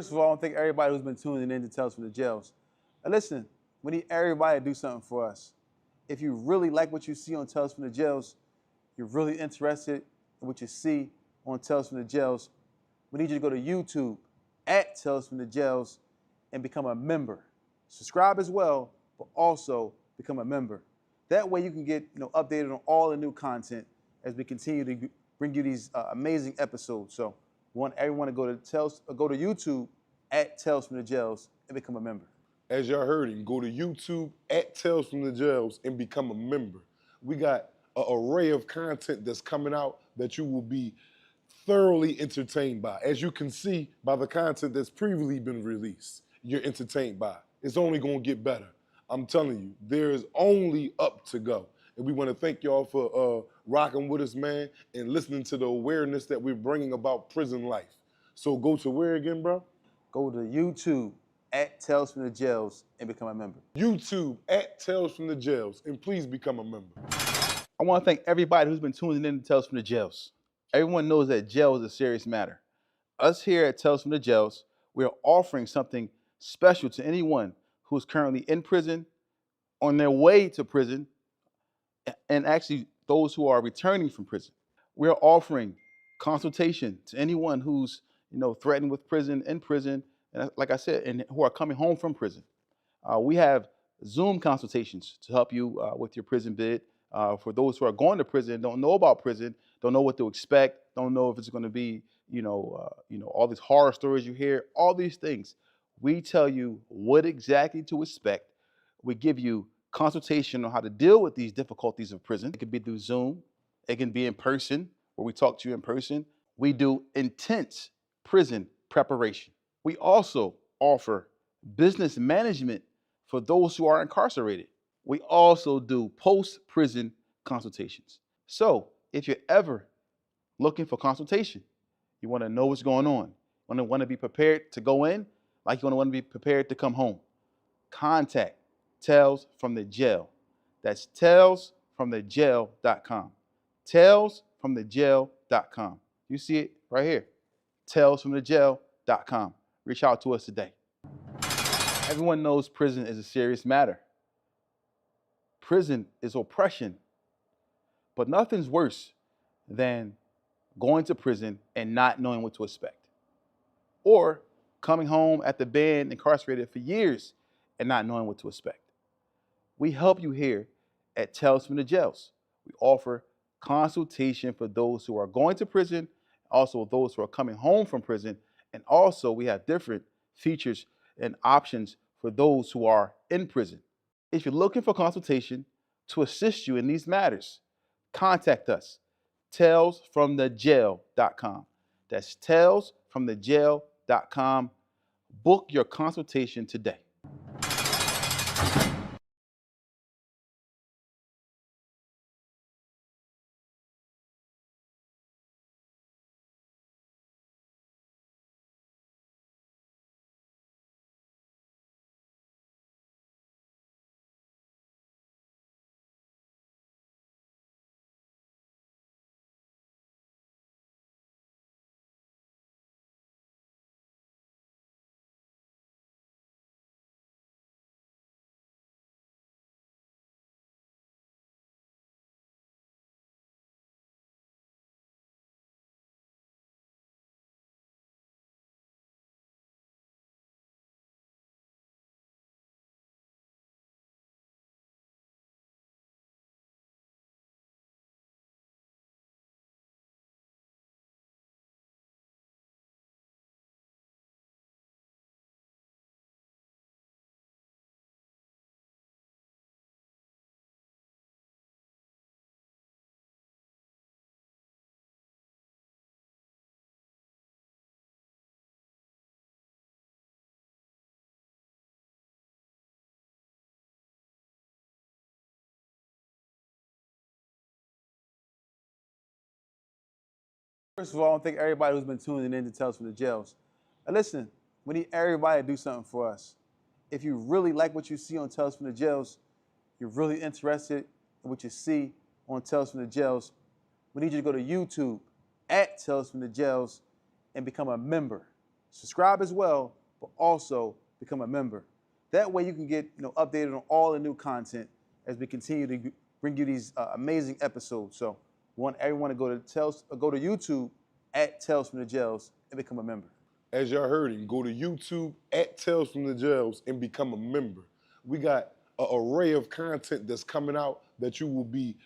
First of all, I want to thank everybody who's been tuning in to Tales from the Jails. And listen, we need everybody to do something for us. If you really like what you see on Tales from the Jails, you're really interested in what you see on Tales from the Jails, we need you to go to YouTube at Tales from the Jails and become a member. Subscribe as well, but also become a member. That way you can get updated on all the new content as we continue to bring you these amazing episodes. So we want everyone to go to YouTube at Tales from the Jails and become a member. As y'all heard him, go to YouTube at Tales from the Jails and become a member. We got an array of content that's coming out that you will be thoroughly entertained by. As you can see by the content that's previously been released, you're entertained by. It's only gonna get better. I'm telling you, there's only up to go. And we wanna thank y'all for rocking with us, man, and listening to the awareness that we're bringing about prison life. So go to where again, bro? Go to YouTube at Tales from the Jails and become a member. YouTube at Tales from the Jails, and please become a member. I want to thank everybody who's been tuning in to Tales from the Jails. Everyone knows that jail is a serious matter. Us here at Tales from the Jails, we are offering something special to anyone who is currently in prison, on their way to prison, and actually those who are returning from prison. We are offering consultation to anyone who's threatened with prison, in prison, and like I said, and who are coming home from prison. We have Zoom consultations to help you with your prison bid. For those who are going to prison, don't know about prison, don't know what to expect, don't know if it's going to be, all these horror stories you hear, all these things. We tell you what exactly to expect. We give you consultation on how to deal with these difficulties of prison. It could be through Zoom. It can be in person, where we talk to you in person. We do intense prison preparation. We also offer business management for those who are incarcerated. We also do post-prison consultations. So if you're ever looking for consultation, you want to know what's going on, want to be prepared to go in, like you want to be prepared to come home, contact Tales from the Jail. That's talesfromthejail.com. Talesfromthejail.com. You see it right here. Talesfromthejail.com. Reach out to us today. Everyone knows prison is a serious matter. Prison is oppression, but nothing's worse than going to prison and not knowing what to expect, or coming home after being incarcerated for years and not knowing what to expect. We help you here at Tales from the Jails. We offer consultation for those who are going to prison, also those who are coming home from prison, and also we have different features and options for those who are in prison. If you're looking for consultation to assist you in these matters, contact us, talesfromthejail.com. That's talesfromthejail.com. Book your consultation today. First of all, I want to thank everybody who's been tuning in to Tales from the Jails. And listen, we need everybody to do something for us. If you really like what you see on Tales from the Jails, you're really interested in what you see on Tales from the Jails, we need you to go to YouTube at Tales from the Jails and become a member. Subscribe as well, but also become a member. That way you can get updated on all the new content as we continue to bring you these amazing episodes. So we want everyone to go to YouTube at Tales from the Jails and become a member. As y'all heard it, go to YouTube at Tales from the Jails and become a member. We got an array of content that's coming out that you will be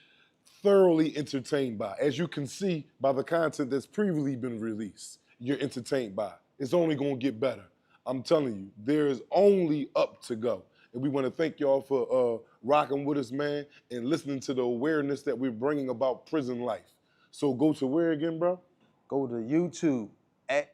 thoroughly entertained by. As you can see by the content that's previously been released, you're entertained by. It's only gonna get better. I'm telling you, there is only up to go. And we wanna thank y'all for rocking with us, man, and listening to the awareness that we're bringing about prison life. So go to where again, bro? Go to YouTube at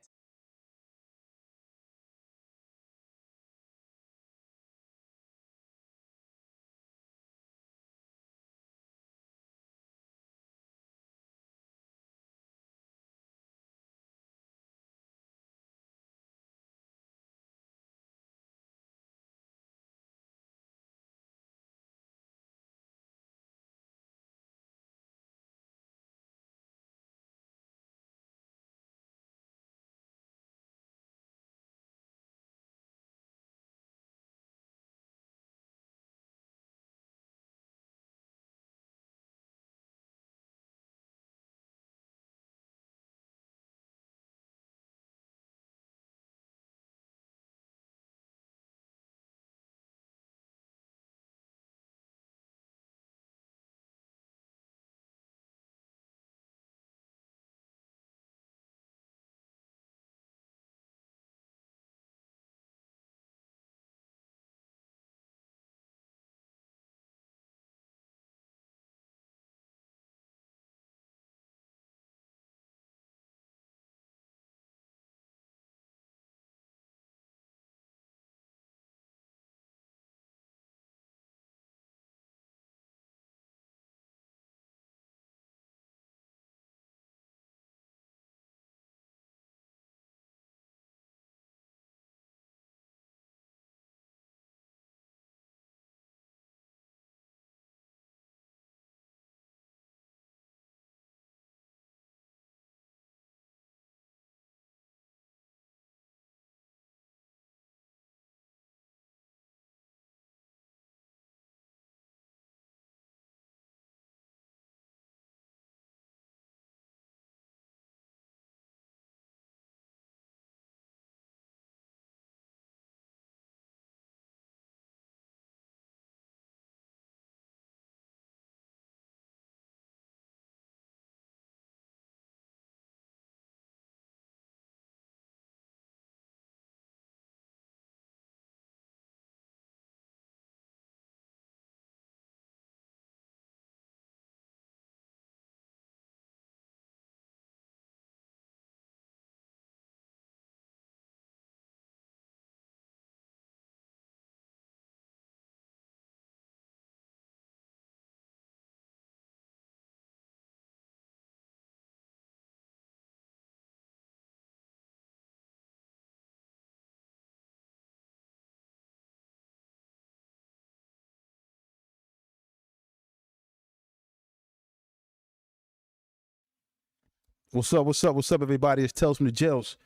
What's up? What's up? What's up, everybody? It's Tales from the Jails.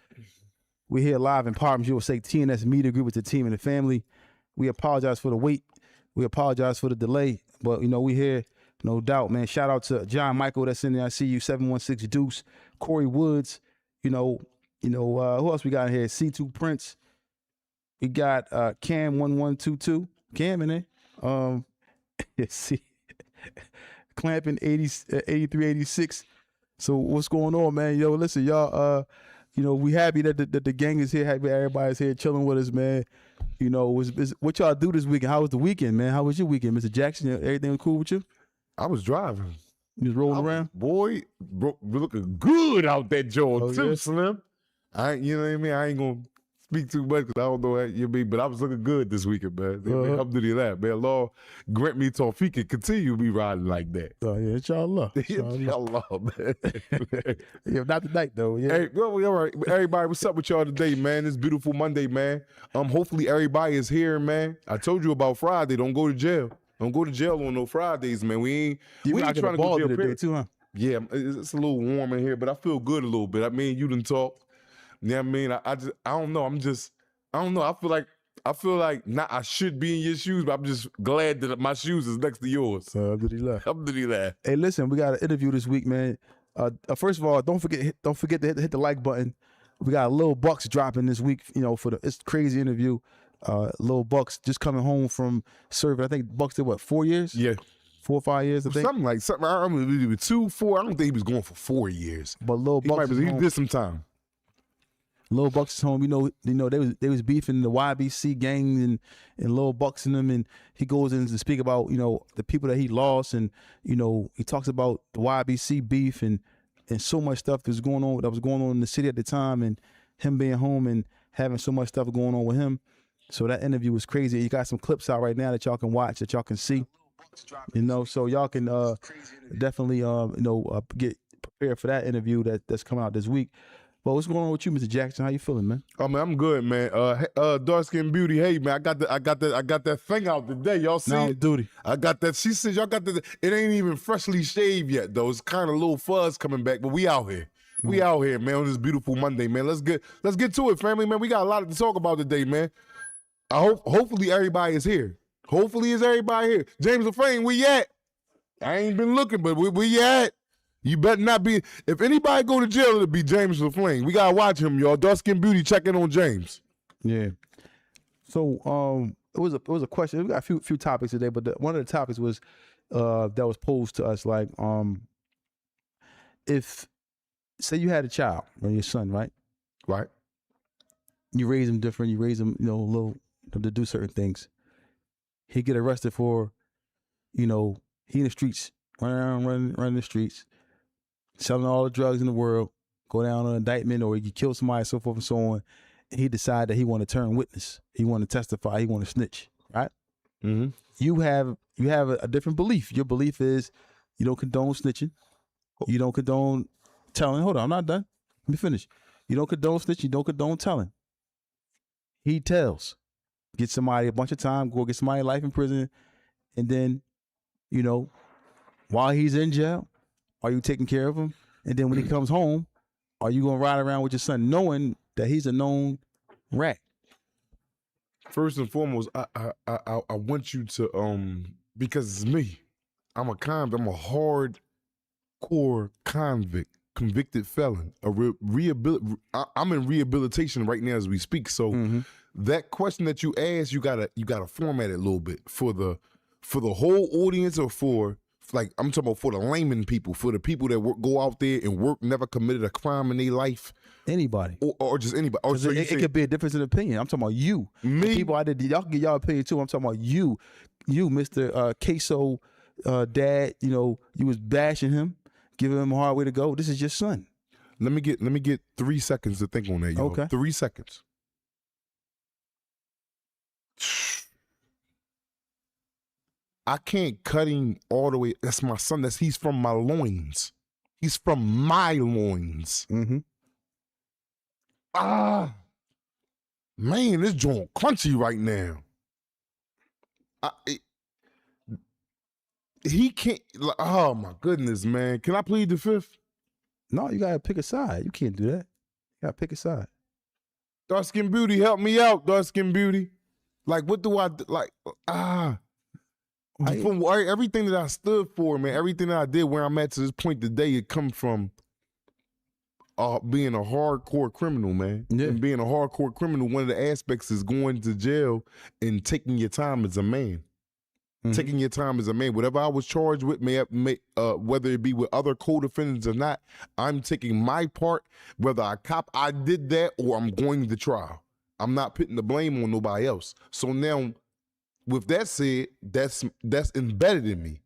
We're here live in Partners USA TNS Media Group with the team and the family. We apologize for the wait. We apologize for the delay, but we here, no doubt, man. Shout out to John Michael that's in there. I see you, 716 Deuce, Corey Woods. Who else we got in here? C2 Prince. We got Cam 1122. Cam in there. See, Clamping 8386. So what's going on, man? Yo, listen, y'all. We happy that the gang is here. Happy everybody's here chilling with us, man. What y'all do this weekend? How was the weekend, man? How was your weekend, Mr. Jackson? Everything was cool with you? I was driving. You was rolling around? Boy, bro, we're looking good out that joint, Oh, too, yeah? Slim. You know what I mean? I ain't gonna speak too much because I don't know how you mean, but I was looking good this weekend, man. Alhamdulillah, man. Allah grant me tawfiq and continue to be riding like that. Oh yeah, inshallah. Inshallah, man. Yeah, not tonight though. Yeah. Hey, well, all right. Everybody, what's up with y'all today, man? It's beautiful Monday, man. Hopefully everybody is here, man. I told you about Friday. Don't go to jail. Don't go to jail on no Fridays, man. We ain't trying to go to jail today too, huh? Yeah, it's a little warm in here, but I feel good a little bit. I mean, you done talk. You know what I mean? I don't know. I don't know. I feel like not I should be in your shoes, but I'm just glad that my shoes is next to yours. Alhamdulillah. Alhamdulillah. Hey, listen, we got an interview this week, man. First of all, don't forget to hit the like button. We got Lil Bucks dropping this week. You know, it's a crazy interview. Lil Bucks just coming home from serving. I think Bucks did what, 4 years? Yeah. 4 or 5 years, I think. Something. I remember 2, 4. I don't think he was going for 4 years. But Lil Bucks, He did some time. Lil Bucks is home. You know, they was beefing the YBC gang and Lil Bucks and them, and he goes in to speak about, you know, the people that he lost, and you know, he talks about the YBC beef and so much stuff that was going on in the city at the time, and him being home and having so much stuff going on with him. So that interview was crazy. You got some clips out right now that y'all can watch, that y'all can see. You know, so y'all can definitely get prepared for that interview that's coming out this week. But what's going on with you, Mr. Jackson? How you feeling, man? Oh man, I'm good, man. Dark Skin Beauty. Hey man, I got that thing out today. Y'all see Now it? duty. I got that. She said y'all got that. It ain't even freshly shaved yet though. It's kind of a little fuzz coming back, but we out here. We out here, man, on this beautiful Monday, man. Let's get to it, family, man. We got a lot to talk about today, man. Hopefully everybody is here. Hopefully is everybody here. James LaFlame, where you at? I ain't been looking, but where you at? You better not be. If anybody go to jail, it'll be James LaFlame. We gotta watch him, y'all. Dark Skin Beauty checking on James. Yeah. So it was a question. We got a few topics today, but one of the topics was that was posed to us, like if say you had a child or your son, right? Right. You raise him different. You raise him, you know, a little to do certain things. He get arrested for, you know, he in the streets, running the streets, selling all the drugs in the world, go down on an indictment, or he kill somebody, so forth and so on. And he decide that he want to turn witness. He want to testify. He want to snitch. Right. Mm-hmm. You have a different belief. Your belief is you don't condone snitching. You don't condone telling. Hold on, I'm not done. Let me finish. You don't condone snitching. You don't condone telling. He tells. Get somebody a bunch of time. Go get somebody life in prison, and then, you know, while he's in jail, are you taking care of him? And then when he comes home, are you gonna ride around with your son knowing that he's a known rat? First and foremost, I want you to because it's me. I'm a hardcore convicted felon. I'm in rehabilitation right now as we speak. So that question that you asked, you gotta format it a little bit for the whole audience, or for, like, I'm talking about for the layman people, for the people that go out there and work, never committed a crime in their life. Anybody. Or just anybody. Or so it could be a difference in opinion. I'm talking about you. Me? The people y'all can get y'all opinion too. I'm talking about you, Mr. Queso dad. You know, you was bashing him, giving him a hard way to go. This is your son. Let me get 3 seconds to think on that, y'all. Okay. 3 seconds. I can't cut him all the way. That's my son. He's from my loins. He's from my loins. Mm-hmm. Man, this joint crunchy right now. He can't. Oh my goodness, man. Can I plead the fifth? No, you gotta pick a side. You can't do that. You gotta pick a side. Dark Skin Beauty, help me out. Dark Skin Beauty. Like, what do I like? From everything that I stood for, man, everything that I did, where I'm at to this point today, it comes from being a hardcore criminal, man. Yeah. And being a hardcore criminal, one of the aspects is going to jail and taking your time as a man. Mm-hmm. Taking your time as a man. Whatever I was charged with, whether it be with other co-defendants or not, I'm taking my part, whether I did that or I'm going to trial. I'm not putting the blame on nobody else. So now, with that said, that's embedded in me.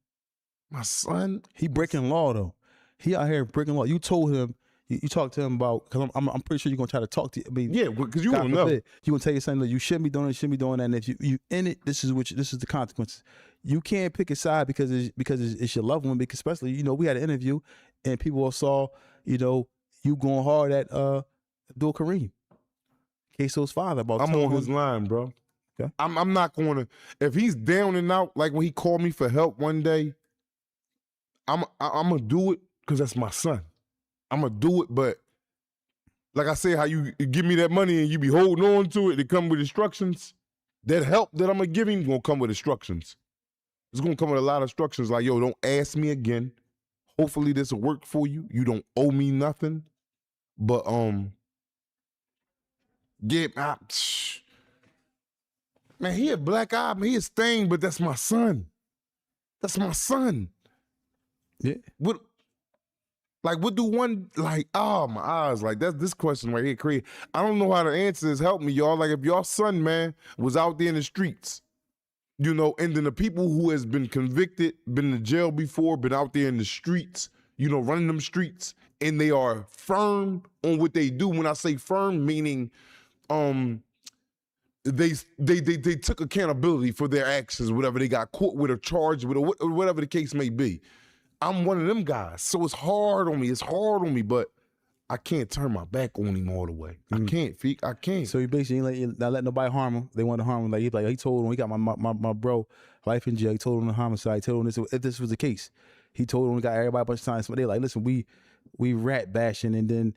My son, he breaking law though. He out here breaking law. You told him, you talked to him about, because I'm pretty sure you're gonna try to talk to. I mean, yeah, because you don't know. You gonna tell your son that you shouldn't be doing it, and if you in it, this is the consequences. You can't pick a side because it's your loved one. Because especially, you know, we had an interview and people saw, you know, you going hard at Abdul Kareem, Queso's father. I'm on his line, bro. Okay. I'm not going to, if he's down and out, like when he called me for help one day, I'm going to do it because that's my son. I'm going to do it, but Like I say, how you give me that money and you be holding on to it, it come with instructions. That help that I'm gonna give him gonna come with instructions. It's gonna come with a lot of instructions like, yo, don't ask me again. Hopefully this will work for you. You don't owe me nothing. But man, he a black eye, man, he a stain, but that's my son. That's my son. Yeah. What do one, like, oh, my eyes, like, that's this question right here crazy. I don't know how to answer this. Help me, y'all. Like, if your son, man, was out there in the streets, you know, and then the people who has been convicted, been in jail before, been out there in the streets, you know, running them streets, and they are firm on what they do. When I say firm, meaning they took accountability for their actions, whatever they got caught with or charged with or whatever the case may be. I'm one of them guys. So it's hard on me. It's hard on me, but I can't turn my back on him all the way. I can't, Feek. I can't. So he basically not let nobody harm him. They wanted to harm him. Like he told him, he got my bro life in jail. He told him the homicide. He told him this, if this was the case. He told him, we got everybody a bunch of times. But they like, listen, we rat bashing, and then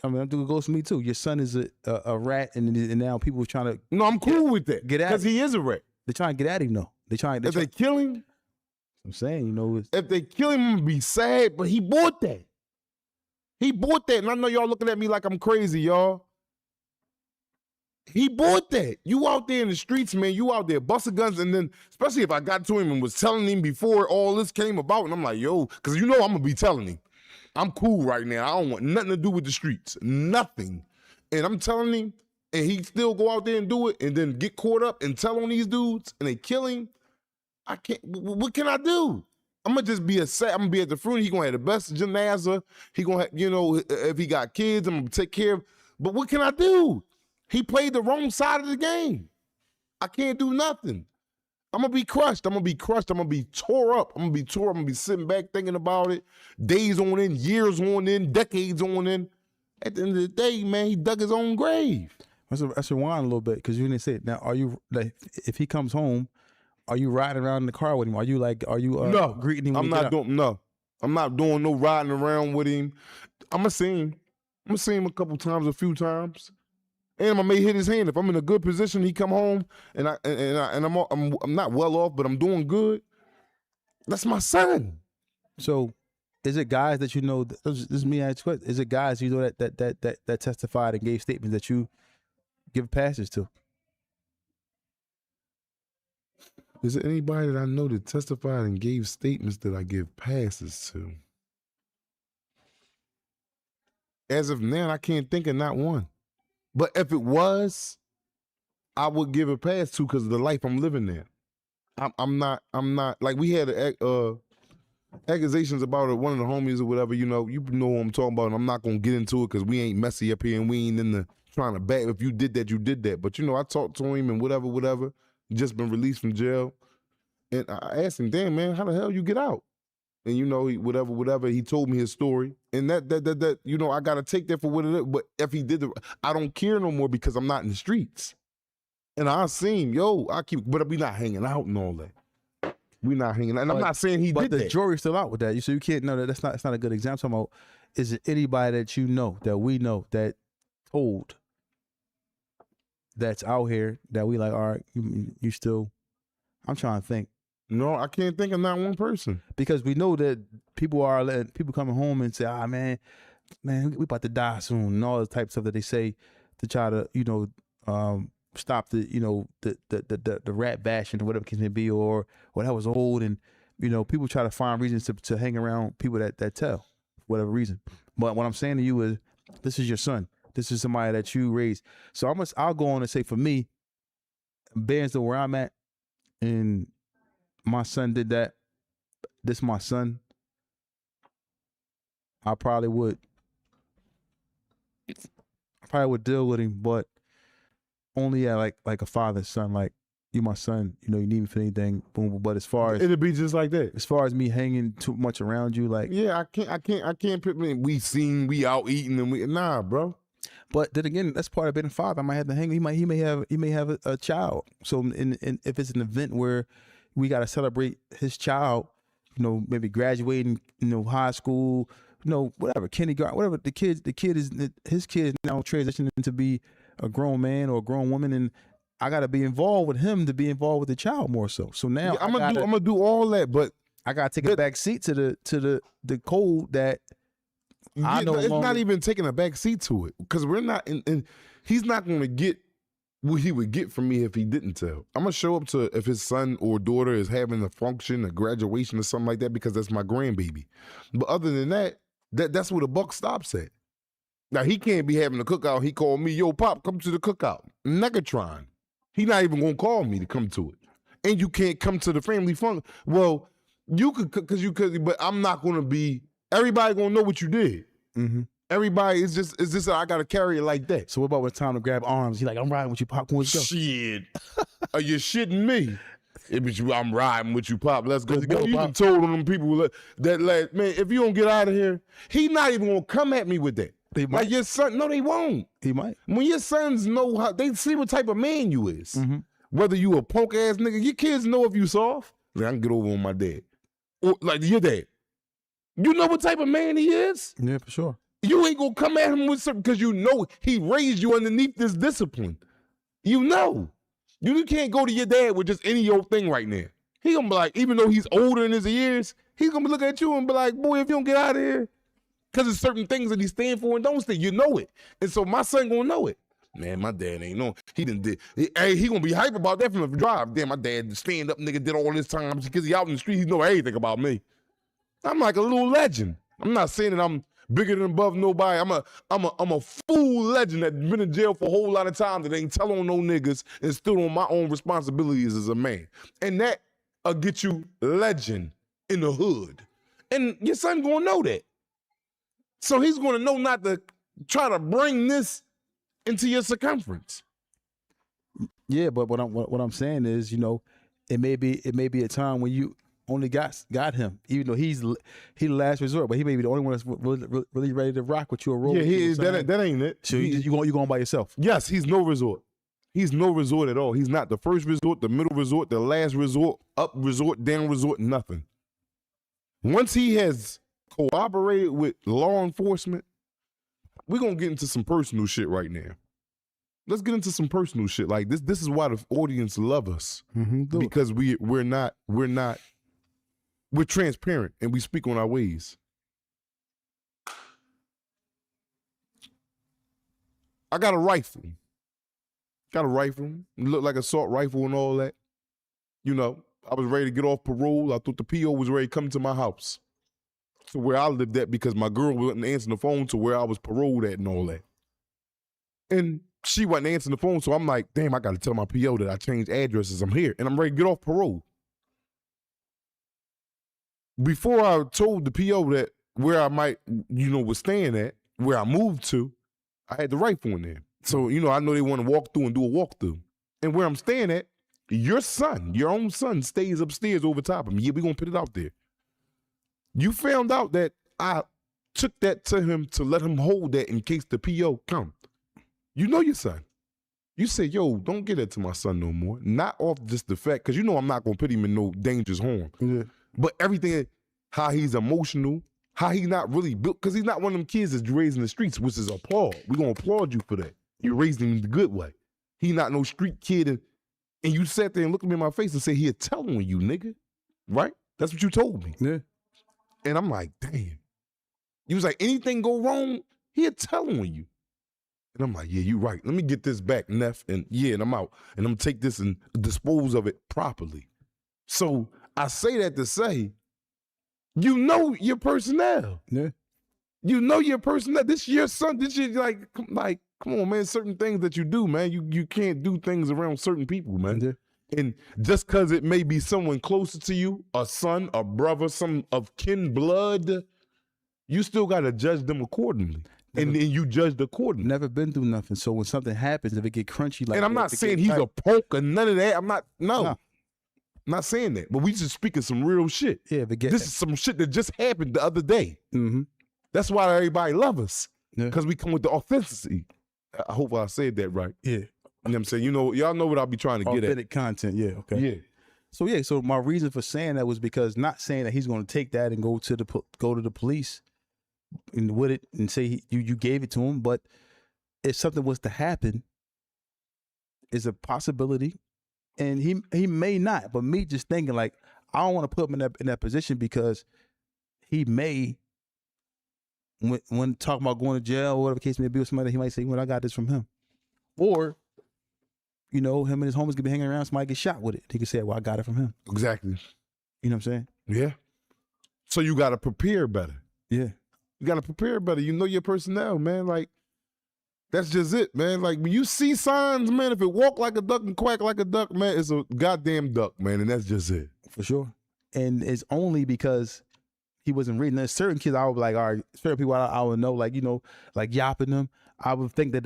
I mean, that goes for me too. Your son is a rat, and now people are trying to. No, I'm cool with that. Get at because he is a rat. They're trying to get at him though. If they kill him, I'm saying, you know, if they kill him, I'm gonna be sad. But he bought that. He bought that, and I know y'all looking at me like I'm crazy, y'all. He bought that. You out there in the streets, man. You out there busting guns, and then especially if I got to him and was telling him before all this came about, and I'm like, yo, because you know I'm gonna be telling him. I'm cool right now. I don't want nothing to do with the streets. Nothing. And I'm telling him, and he still go out there and do it, and then get caught up and tell on these dudes, and they kill him. I can't. What can I do? I'm gonna just be I'm gonna be at the funeral. He gonna have the best janaza. He gonna have, you know, if he got kids, I'm gonna take care of. But what can I do? He played the wrong side of the game. I can't do nothing. I'm gonna be crushed. I'm gonna be crushed. I'm gonna be tore up. I'm gonna be sitting back thinking about it, days on end, years on end, decades on end. At the end of the day, man, he dug his own grave. Let's rewind a little bit, because you didn't say it. Now, are you, like, if he comes home, are you riding around in the car with him? Are you No, greeting him? I'm not doing no riding around with him. I'm gonna see him. I'm gonna see him a few times. And I may hit his hand if I'm in a good position. He come home and I'm not well off, but I'm doing good. That's my son. So, is it guys that you know? This is me asking question. Is it guys you know that testified and gave statements that you give passes to? Is there anybody that I know that testified and gave statements that I give passes to? As of now, I can't think of not one. But if it was, I would give a pass to, because of the life I'm living there. I'm not like, we had accusations about it, one of the homies or whatever, you know what I'm talking about, and I'm not gonna get into it because we ain't messy up here and we ain't in the trying to back. If you did that, you did that. But I talked to him and whatever. Just been released from jail. And I asked him, damn, man, how the hell you get out? And he, whatever, he told me his story. And that I gotta take that for what it is. But if he did I don't care no more, because I'm not in the streets. And I seen, but we not hanging out and all that. We not hanging out. And I'm not saying he did that. But the jury's still out with that. So you can't know that's not a good example. I'm talking about, is it anybody that you know, that we know, that told, that's out here, that we like, all right, you still, I'm trying to think. No, I can't think of not one person. Because we know that people coming home and say, man, we about to die soon, and all the type of stuff that they say to try to, stop the rat bashing or whatever it can be, or that was old, and people try to find reasons to hang around people that tell, for whatever reason. But what I'm saying to you is, this is your son. This is somebody that you raised. So I'll go on and say, for me, being to where I'm at, and my son did that, this is my son, I probably would deal with him, but only like a father's son. Like, you my son, you need me for anything, boom. But as far as, it'd be just like that. As far as me hanging too much around you, like, yeah, I can't put me. We out eating and nah, bro. But then again, that's part of being a father. I might have to hang. He may have a child. So if it's an event where we got to celebrate his child, maybe graduating, high school, whatever, kindergarten, whatever. His kid is now transitioning to be a grown man or a grown woman, and I got to be involved with him to be involved with the child more so. So now I'm gonna do all that, but I got to take a back seat to the code that I know. It's not even taking a back seat to it because we're not in. He's not going to get what he would get from me if he didn't tell. I'm gonna show up to if his son or daughter is having a function, a graduation, or something like that because that's my grandbaby. But other than that, that's where the buck stops at. Now he can't be having a cookout. He called me, yo, Pop, come to the cookout. Negatron. He not even gonna call me to come to it. And you can't come to the family function. Well, you could, but I'm not gonna be. Everybody gonna know what you did. Mm-hmm. Everybody is just I gotta carry it like that. So what about when it's time to grab arms? He's like, I'm riding with you, Pop. Let's go. Shit. Are you shitting me? I'm riding with you, Pop. Let's go. Let's go, You Pop. told them people that like, man, if you don't get out of here, he not even gonna come at me with that. They might. Like your son, no, they won't. He might. When your sons know how, they see what type of man you is. Mm-hmm. Whether you a punk ass nigga, your kids know if you soft. Like, I can get over on my dad. Or like your dad. You know what type of man he is? Yeah, for sure. You ain't gonna come at him with something because you know he raised you underneath this discipline. You know. You can't go to your dad with just any old thing right now. He gonna be like, even though he's older in his years, he's gonna look at you and be like, boy, if you don't get out of here, because there's certain things that he stand for and don't stand. You know it. And so my son gonna know it. Man, my dad ain't know. He didn't did. He gonna be hype about that from the drive. Damn, my dad stand up nigga did all this time because he out in the street. He know everything about me. I'm like a little legend. I'm not saying that I'm bigger than above nobody. I'm a fool legend that's been in jail for a whole lot of time that ain't tell on no niggas and stood on my own responsibilities as a man. And that'll get you legend in the hood. And your son gonna know that. So he's gonna know not to try to bring this into your circumference. Yeah, but what I'm saying is, it may be a time when you only got him, even though he the last resort, but he may be the only one that's really ready to rock with you or roll. Yeah, that ain't it. So you going by yourself? Yes, he's no resort. He's no resort at all. He's not the first resort, the middle resort, the last resort, up resort, down resort, nothing. Once he has cooperated with law enforcement, we're gonna get into some personal shit right now. Let's get into some personal shit. Like this is why the audience love us. Mm-hmm, because we're transparent and we speak on our ways. I got a rifle. It looked like an assault rifle and all that. I was ready to get off parole. I thought the PO was ready to come to my house. To where I lived at because my girl wasn't answering the phone to where I was paroled at and all that. And she wasn't answering the phone, so I'm like, damn, I got to tell my PO that I changed addresses. I'm here, and I'm ready to get off parole. Before I told the PO that where I might, was staying at, where I moved to, I had the rifle in there. So, I know they want to walk through and do a walkthrough. And where I'm staying at, your own son, stays upstairs over top of me. Yeah, we're going to put it out there. You found out that I took that to him to let him hold that in case the PO come. You know your son. You say, yo, don't get that to my son no more. Not off just the fact, because I'm not going to put him in no dangerous harm. Yeah. But everything, how he's emotional, how he's not really built, because he's not one of them kids that's raised in the streets, which is applaud. We're going to applaud you for that. You raised him the good way. He not no street kid. And you sat there and looked at me in my face and said, he'll tell on you, nigga. Right? That's what you told me. Yeah. And I'm like, damn. He was like, anything go wrong, he'll tell on you. And I'm like, yeah, you're right. Let me get this back, Neff. And and I'm out. And I'm gonna take this and dispose of it properly. So I say that to say, you know your personnel. Yeah. You know your personnel. This your son. This is like, come on, man. Certain things that you do, man. You can't do things around certain people, man. Yeah. And just because it may be someone closer to you, a son, a brother, some of kin blood, you still got to judge them accordingly. And then you judged accordingly. Never been through nothing. So when something happens, if it get crunchy like and I'm not saying he's a punk or none of that. I'm not, no. Nah. I'm not saying that. But we just speaking some real shit. Yeah, this is some shit that just happened the other day. Mm-hmm. That's why everybody love us. Yeah. Because we come with the authenticity. I hope I said that right. Yeah. You know what I'm saying? Y'all know what I'll be trying to get at. Authentic content, yeah, okay. Yeah. So my reason for saying that was because not saying that he's going to take that and go to the police, with it and say you gave it to him. But if something was to happen, is a possibility, and he may not. But me just thinking like I don't want to put him in that position because he may when talking about going to jail or whatever the case may be with somebody, he might say, "Well, I got this from him," or him and his homies could be hanging around. Somebody get shot with it. He could say, "Well, I got it from him." Exactly. You know what I'm saying? Yeah. So you got to prepare better. Yeah. You got to prepare better. You know your personnel, man. Like, that's just it, man. Like, when you see signs, man, if it walk like a duck and quack like a duck, man, it's a goddamn duck, man, and that's just it. For sure. And it's only because he wasn't reading. There's certain kids I would be like, all right, certain people I would know, like, like yapping them. I would think that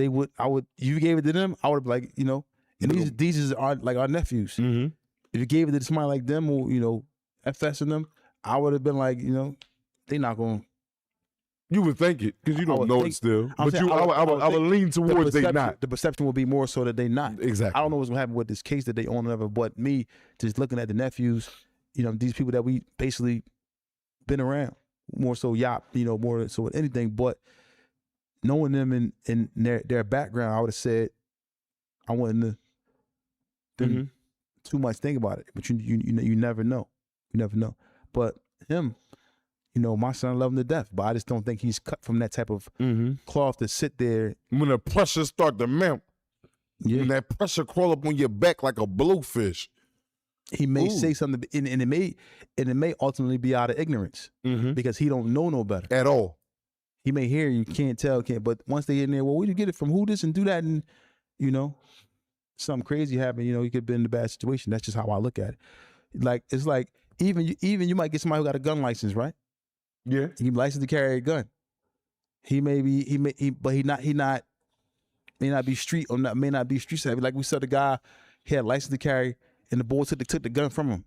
you gave it to them, I would be like, and these are like our nephews. Mm-hmm. If you gave it to somebody like them or, FSing them, I would have been like, they not going to. You would think it because you don't know it still. But I would lean towards they not. The perception would be more so that they not. Exactly. I don't know what's going to happen with this case that they own or whatever, but me just looking at the nephews, these people that we basically been around, more so more so with anything, but knowing them in their background, I would have said I wouldn't have too much think about it. But you never know. You never know. But him, my son loved him to death, but I just don't think he's cut from that type of cloth to sit there. When the pressure start to mount, when that pressure crawl up on your back like a blowfish, he may say something, and it may ultimately be out of ignorance because he don't know no better at all. He may hear you can't tell, but once they in there, well, where you get it from? Who this and do that, and something crazy happened. You could be in a bad situation. That's just how I look at it. Like it's like even you might get somebody who got a gun license, right? Yeah, he licensed to carry a gun. He may not be street or may not be street savvy. Like we saw the guy, he had a license to carry, and the boy took the gun from him.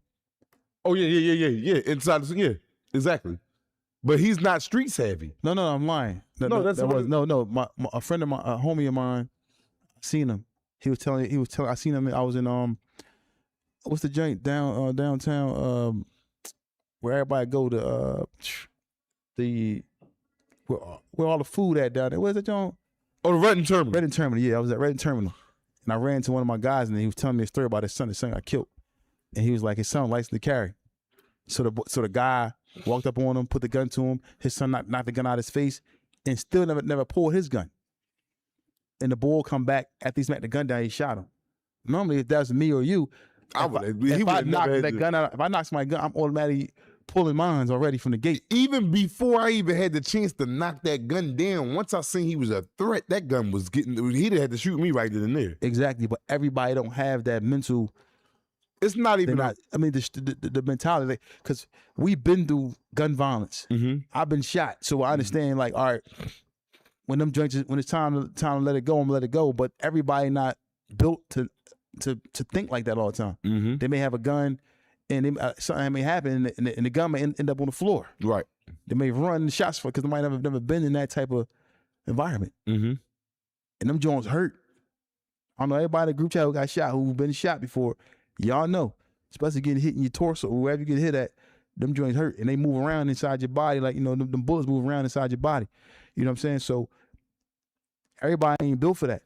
Oh yeah. Inside, exactly. But he's not street savvy. No, I'm lying. A friend of mine, a homie of mine, seen him. He was telling. I seen him. I was in what's the joint downtown where everybody go to where all the food at down there. Where's that joint? Oh, the Redden Terminal. Redden Terminal. Yeah, I was at Redden Terminal, and I ran to one of my guys, and he was telling me a story about his son. His son got killed, and he was like, his son licensed to carry. So the guy walked up on him, put the gun to him. His son knocked the gun out of his face, and still never pulled his gun. And the boy come back after he smacked the gun down. He shot him. Normally, if that was me or you, if I knock somebody's gun, I'm automatically pulling mines already from the gate. Even before I even had the chance to knock that gun down, once I seen he was a threat, that gun was he'd had to shoot me right then and there. Exactly, but everybody don't have that mental. It's not even. The mentality, because we've been through gun violence. I've been shot, so I understand. Like, all right, when it's time to let it go, I'm gonna let it go. But everybody not built to think like that all the time. They may have a gun, and something may happen, and the gun may end up on the floor. Right. They may run shots for because they might have never been in that type of environment. And them joints hurt. I don't know everybody in the group chat who got shot, who've been shot before. Y'all know, especially getting hit in your torso or wherever you get hit at, them joints hurt and they move around inside your body like, them bullets move around inside your body. You know what I'm saying? So everybody ain't built for that.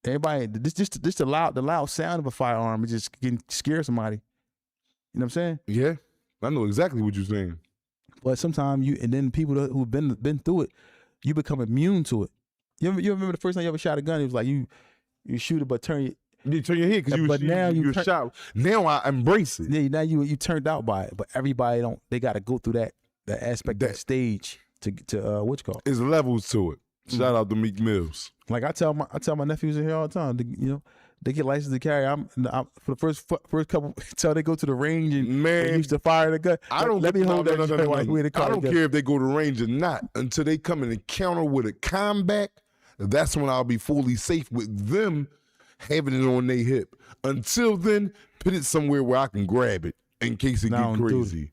Everybody, just the loud sound of a firearm is just can scare somebody. You know what I'm saying? Yeah, I know exactly what you're saying. But sometimes and then people who've been through it, you become immune to it. You remember the first time you ever shot a gun? It was like you shoot it, but you turn your head because you shot. Now I embrace it. Yeah, now you turned out by it, but everybody don't. They got to go through that aspect, that stage to what you call it. There's levels to it. Shout out to Meek Mills. Like I tell my nephews in here all the time. They get licensed to carry. I'm for the first couple till they go to the range and they used to fire the gun. I don't care if they go to range or not until they come in encounter with a combat. That's when I'll be fully safe with them having it on their hip. Until then, put it somewhere where I can grab it in case it get crazy.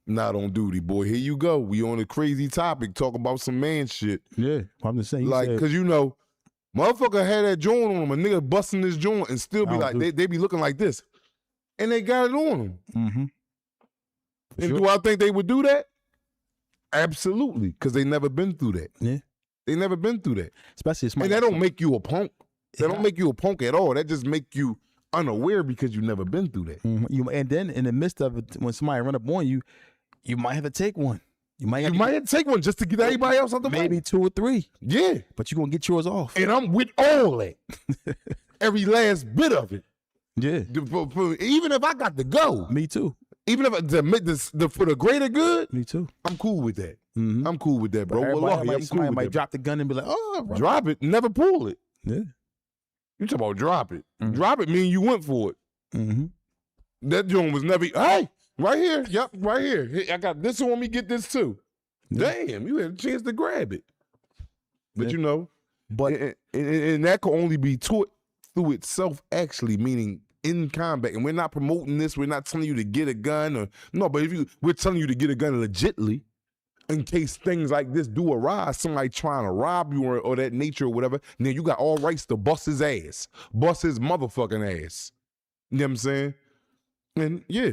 Not on duty, boy. Here you go. We on a crazy topic. Talk about some man shit. Yeah, I'm just saying. Like, because motherfucker had that joint on him. A nigga busting this joint and still be like, they be looking like this. And they got it on them. And do I think they would do that? Absolutely, because they never been through that. Yeah. They never been through that. Especially And that don't make you a punk. That Yeah. don't make you a punk at all. That just make you unaware because you never been through that. And then in the midst of it, when somebody run up on you, you might have to take one. You might have to take one just to get everybody else out the way. maybe 2 or 3. Yeah. But you're gonna get yours off. And I'm with all that. Every last bit of it. Yeah. Even if I got to go. Me too. Even if for the greater good, Me too. I'm cool with that. I'm cool with that, bro. But Wallahi, everybody, I'm cool somebody with might that. drop the gun and be like, oh, bro. Drop it, never pull it. Yeah. You talking about drop it. Drop it mean you went for it. That joint was never, hey, right here. Yep, right here. Hey, I got this on me, get this too. Damn, you had a chance to grab it. But you know, But and that could only be taught through itself, actually, meaning in combat. And we're not promoting this. We're not telling you to get a gun or no, but we're telling you to get a gun legitly in case things like this do arise, somebody trying to rob you or that nature or whatever. And then you got all rights to bust his ass, bust his motherfucking ass. You know what I'm saying? And yeah.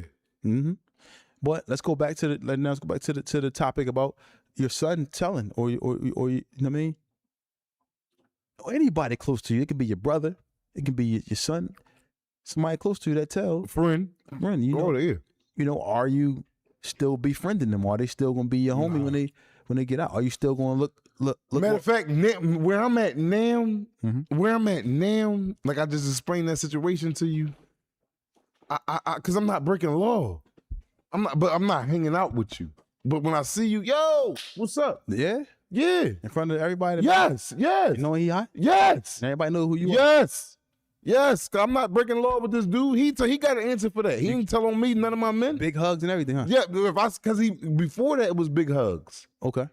But let's go back to the topic about your son telling or you know what I mean? Or anybody close to you. It could be your brother. It can be your son. Somebody close to you that tell. Friend. You know, Yeah. you know, are you still befriending them? Are they still gonna be your homie when they get out? Are you still gonna look Matter of fact, where I'm at now, like I just explained that situation to you, because I'm not breaking the law. I'm not hanging out with you. But when I see you, yo, what's up? Yeah? Yeah. In front of everybody? Yes. You know he hot? Yes. And everybody know who you are? Yes. Yes. 'Cause I'm not breaking law with this dude. He got an answer for that. He ain't tell on me, none of my men. Big hugs and everything, huh? Yeah, because before that it was big hugs. Okay.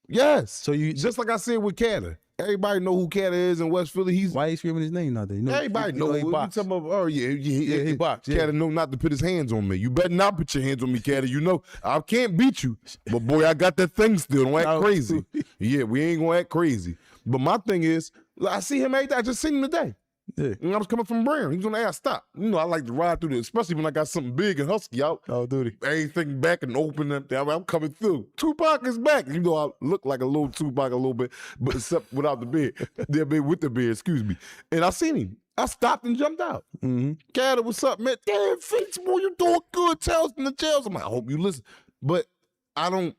Yes. So you just like I said with Catter. Everybody know who Catter is in West Philly. Why are you screaming his name nowadays? Everybody know he who box. talking about. Oh yeah, he box. Yeah. Catter know not to put his hands on me. You better not put your hands on me, Catter. You know I can't beat you, but boy, I got that thing still. Don't act crazy. Yeah, we ain't gonna act crazy. But my thing is, I see him every day. I just seen him today. Yeah. And I was coming from Brown. He was on the ass stop. You know, I like to ride through this, especially when I got something big and husky out. Oh, duty. Everything back and open up there. I'm coming through. Tupac is back. You know, I look like a little Tupac a little bit, but except without the beard. They're big with the beard, excuse me. And I seen him. I stopped and jumped out. Catter, what's up, man? Damn, Fitz, boy, you doing good. Tales in the jails. I'm like, I hope you listen. But I don't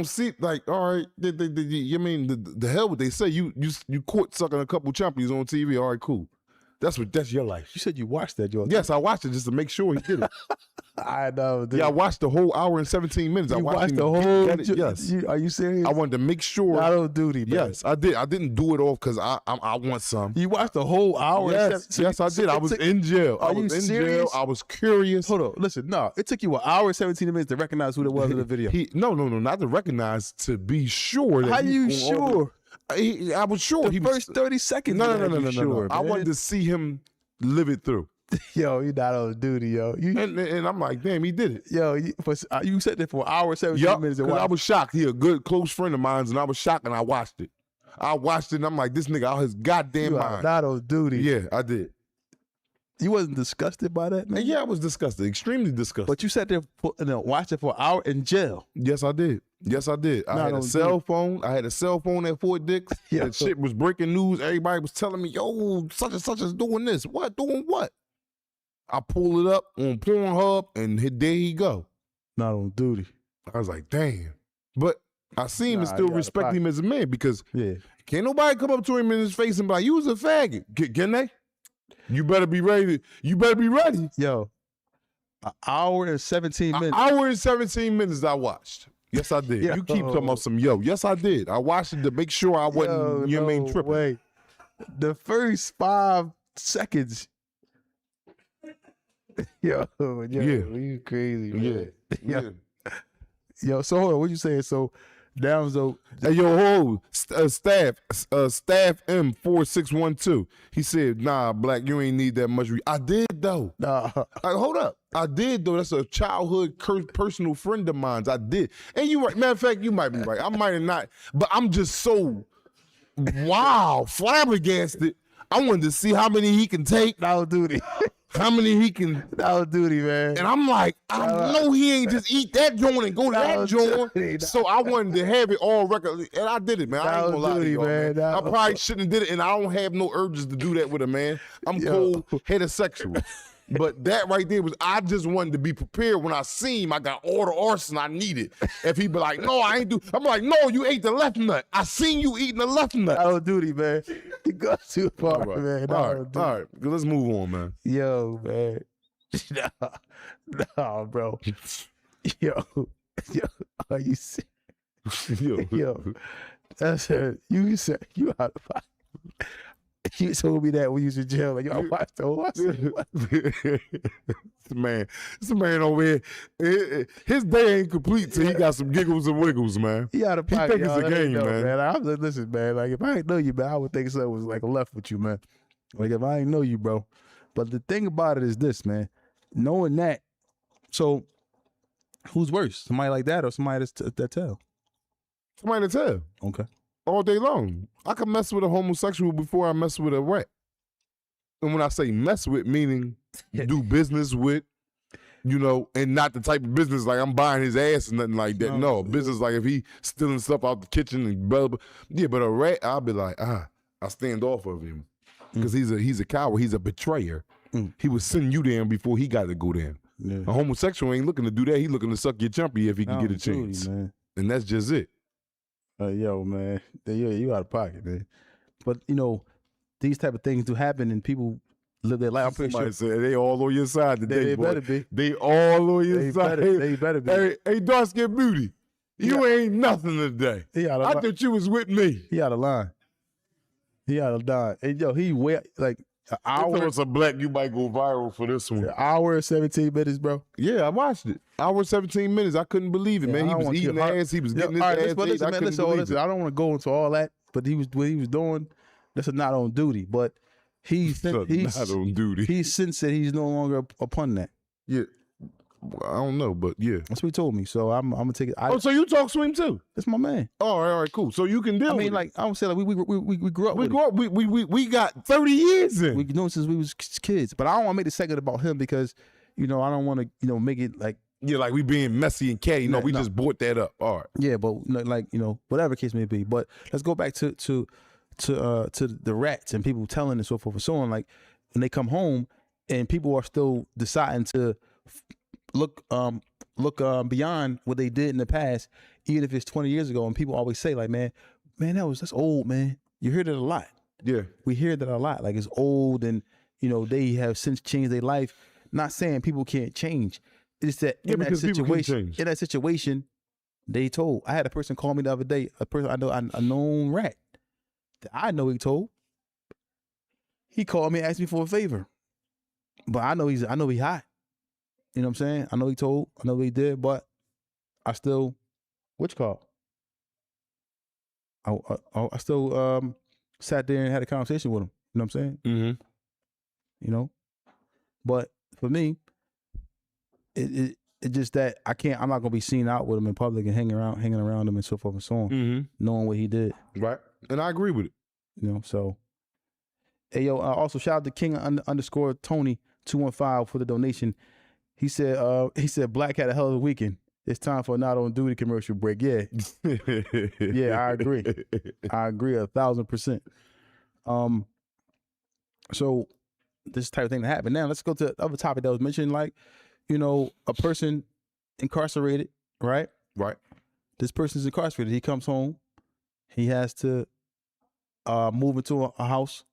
see, like, all right, you mean the hell what they say? You caught sucking a couple champions on TV. All right, cool. That's your life. You said you watched that, Jordan. Yes, I watched it just to make sure he did it. I know, dude. Yeah, I watched the whole hour and 17 minutes. You I watched the him whole. get it. Yes. Are you serious? I wanted to make sure. Not on duty, man. Yes, I did. I didn't do it off because I want some. You watched the whole hour. Yes, I did. I was in jail. Are you serious? I was curious. Hold on. Listen, no. It took you an hour and 17 minutes to recognize who it was in the video. No, not to recognize, to be sure. That How you sure? I was sure. The first 30 seconds. No. Sure, I wanted to see him live it through. Yo, you not on duty, yo. And I'm like, damn, he did it. Yo, you sat there for an hour, 17 minutes. I was shocked. He a good, close friend of mine, and I was shocked, and I watched it. And I'm like, this nigga out his goddamn mind. Not on duty. Yeah, I did. You wasn't disgusted by that, man? And yeah, I was disgusted, extremely disgusted. But you sat there watched it for an hour in jail. Yes, I did. I had a cell phone. I had a cell phone at Fort Dix. Yeah. That shit was breaking news. Everybody was telling me, yo, such and such is doing this. What? Doing what? I pulled it up on Pornhub, and there he go. Not on duty. I was like, damn. But I see him and still respect him as a man because can't nobody come up to him in his face and be like, you was a faggot. Can they? You better be ready. Yo, an hour and 17 minutes. An hour and 17 minutes I watched. Yes, I did. Yo. You keep talking about some yo. Yes, I did. I watched it to make sure I wasn't, tripping. Wait. The first 5 seconds. Yo, you crazy, man. Yeah. Yo, so hold on, what you saying? So down Hey, yo, staff M4612. He said, nah, Black, you ain't need that much. I did though. nah. Hold up. I did though. That's a childhood personal friend of mine. I did. And you right. Matter of fact, you might be right. I might have not, but I'm just so flabbergasted. I wanted to see how many he can take, That was duty. how many he can. That was duty, man. And I'm like, I know he ain't just eat that joint and go to that joint. duty. So I wanted to have it all record, and I did it, man. I ain't gonna lie to y'all, man. I probably shouldn't have did it, and I don't have no urges to do that with a man. I'm cold heterosexual. But that right there was, I just wanted to be prepared when I seen him. I got all the arson I needed. If he be like, no, I ain't do, I'm like, no, you ate the left nut. I seen you eating the left nut. That was duty, man. You go too far, man. All right, let's move on, man. Yo, man. No, bro. Yo, are you serious? Yo, that's it. You said you out of pocket. You told me that when you was in jail. Like, yo, watch the whole This man over here, his day ain't complete till he got some giggles and wiggles, man. He out of He pocket. think it's a game, man. I'm like, listen, man. Like, if I ain't know you, man, I would think something was like left with you, man. Like, if I ain't know you, bro. But the thing about it is this, man. Knowing that, so who's worse? Somebody like that or somebody that tell? Somebody to tell. Okay. All day long. I can mess with a homosexual before I mess with a rat. And when I say mess with, meaning do business with, you know, and not the type of business like I'm buying his ass or nothing like that. No, business like if he stealing stuff out the kitchen and blah, blah. Yeah, but a rat, I'll be like, I stand off of him. Because he's a coward. He's a betrayer. He was sending you down before he got to go down. Yeah. A homosexual ain't looking to do that. He looking to suck your chumpy if he can get a Duty, chance. man. And that's just it. Yo, man, you out of pocket, man. But you know, these type of things do happen, and people live their life. I'm pretty Somebody sure said they all on your side today, they boy. better be. They all on your side. They better be. Hey, dark skin beauty, you ain't nothing today. He out I of thought you was with me. He out of line. He out of line. And yo, he wait like an I hour. it's a black, you might go viral for this one. An hour and 17 minutes, bro. Yeah, I watched it. Hour 17 minutes. I couldn't believe it, Yeah, man. He I was want eating your heart- ass. He was getting his all right, ass listen, ate. I couldn't believe it. I don't want to go into all that, but what he was doing, that's not on duty. But he's Not on duty. He's since that he's no longer upon that. Yeah. Well, I don't know, but yeah. That's what he told me. So I'm gonna take it. So you talk to him too? That's my man. All right, cool. So you can deal I with mean, it. like I don't say like we grew up. We with grew up. We got 30 years in. We know since we was kids. But I don't want to make the segment about him because you know I don't want to make it like Yeah, like we being messy and catty. No, we No. just brought that up. All right. yeah, but like whatever case may be. But let's go back to the rats and people telling and so forth and so on. Like when they come home and people are still deciding to look beyond what they did in the past, even if it's 20 years ago. And people always say like, man, that's old, man. You hear that a lot. Yeah. We hear that a lot. Like it's old and they have since changed their life. Not saying people can't change. It's that in that because people can situation, change. in that situation, they told. I had a person call me the other day, a person I know, a known rat that I know he told. He called me, asked me for a favor. But I know he hot. You know what I'm saying? I know he told, I know he did, but I still, which call? I still sat there and had a conversation with him. You know what I'm saying? Mm-hmm. But for me, it just that I'm not gonna be seen out with him in public and hanging around him and so forth and so on, Mm-hmm. knowing what he did. Right. And I agree with it. So. Hey yo, also shout out to King underscore Tony 215 for the donation. He said Black had a hell of a weekend. It's time for a not on duty commercial break. Yeah. Yeah, I agree. I agree 1,000%. So this type of thing that happened. Now let's go to the other topic that was mentioned, like, a person incarcerated, right? Right. This person's incarcerated. He comes home. He has to move into a house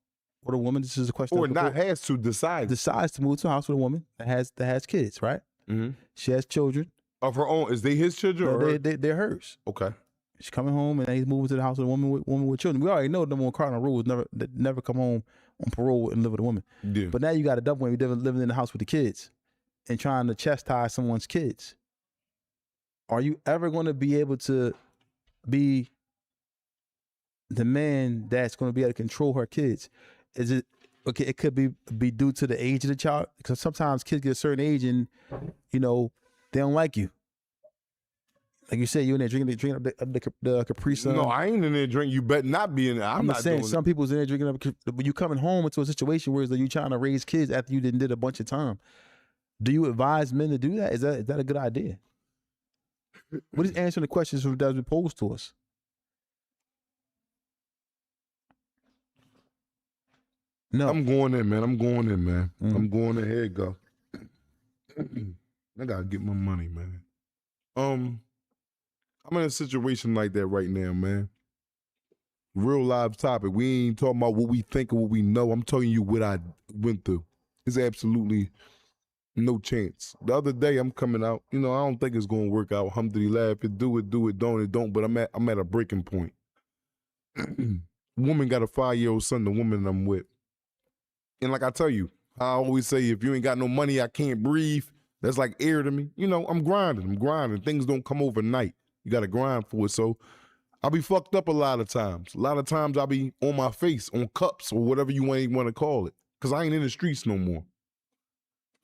with a woman. This is a question. Or not has to decide. Decides to move to a house with a woman that has kids, right? Mm-hmm. She has children. Of her own. Is they his children? Or They're hers. Okay. She's coming home and he's moving to the house with a woman with children. We already know the more cardinal rules never come home on parole and live with a woman. Yeah. But now you got a double one. You're living in the house with the kids and trying to chastise someone's kids. Are you ever going to be able to be the man that's going to be able to control her kids? Is it okay? It could be due to the age of the child, because sometimes kids get a certain age and they don't like you. Like you said, you in there drinking up the Capri Sun. No, I ain't in there drinking. You better not be in there. I'm not just saying, doing some people's in there drinking up. When you coming home into a situation where you trying to raise kids after you did a bunch of time, do you advise men to do that? Is that a good idea? What is answering the questions that have been posed to us? No, I'm going in, man. I'm going in, man. I'm going in. Here you go. I gotta get my money, man. I'm in a situation like that right now, man. Real live topic. We ain't talking about what we think or what we know. I'm telling you what I went through. It's absolutely no chance. The other day I'm coming out. You know, I don't think it's gonna work out. Alhamdulillah. If it do, don't it don't. But I'm at a breaking point. Woman got a 5-year-old son, the woman I'm with. And like I tell you, I always say, if you ain't got no money, I can't breathe. That's like air to me. You know, I'm grinding. Things don't come overnight. You got to grind for it. So I'll be fucked up a lot of times. A lot of times I'll be on my face, on cups or whatever you ain't want to call it. Because I ain't in the streets no more.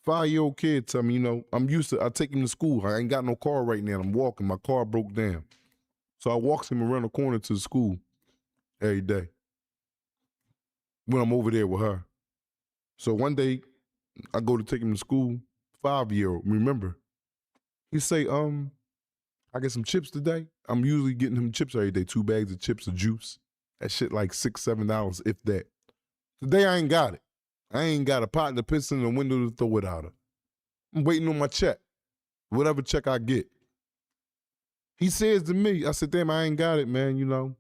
5-year-old kid tell me, you know, I take him to school. I ain't got no car right now. I'm walking. My car broke down. So I walks him around the corner to the school every day when I'm over there with her. So one day I go to take him to school, 5-year-old, remember. He say, I get some chips today. I'm usually getting him chips every day, 2 bags of chips of juice. That shit like $6, $7, if that. Today I ain't got it. I ain't got a pot to piss in the window to throw it out of. I'm waiting on my check, whatever check I get. He says to me, I said, damn, I ain't got it, man, you know.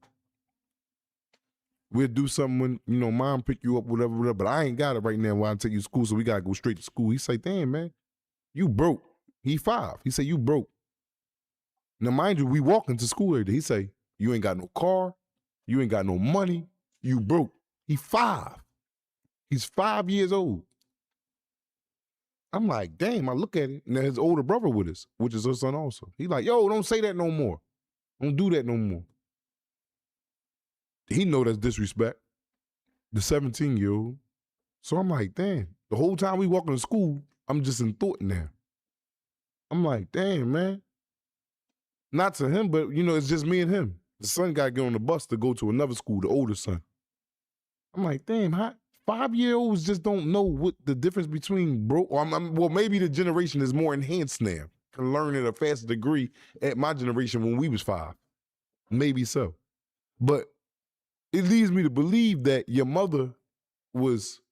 We'll do something when, you know, mom pick you up, whatever, but I ain't got it right now while I take you to school, so we got to go straight to school. He say, damn, man, you broke. He 5. He say, you broke. Now, mind you, we walking to school every day. He say, you ain't got no car. You ain't got no money. You broke. He 5. He's 5 years old. I'm like, damn, I look at it. And then his older brother with us, which is her son also. He like, yo, don't say that no more. Don't do that no more. He know that's disrespect. The 17-year-old. So I'm like, damn. The whole time we walking to school, I'm just in thought now. I'm like, damn, man. Not to him, but, you know, it's just me and him. The son got to get on the bus to go to another school, the older son. I'm like, damn, how 5-year-olds just don't know what the difference between broke. Well, maybe the generation is more enhanced now. Can learn at a faster degree at my generation when we was 5. Maybe so. But it leads me to believe that your mother was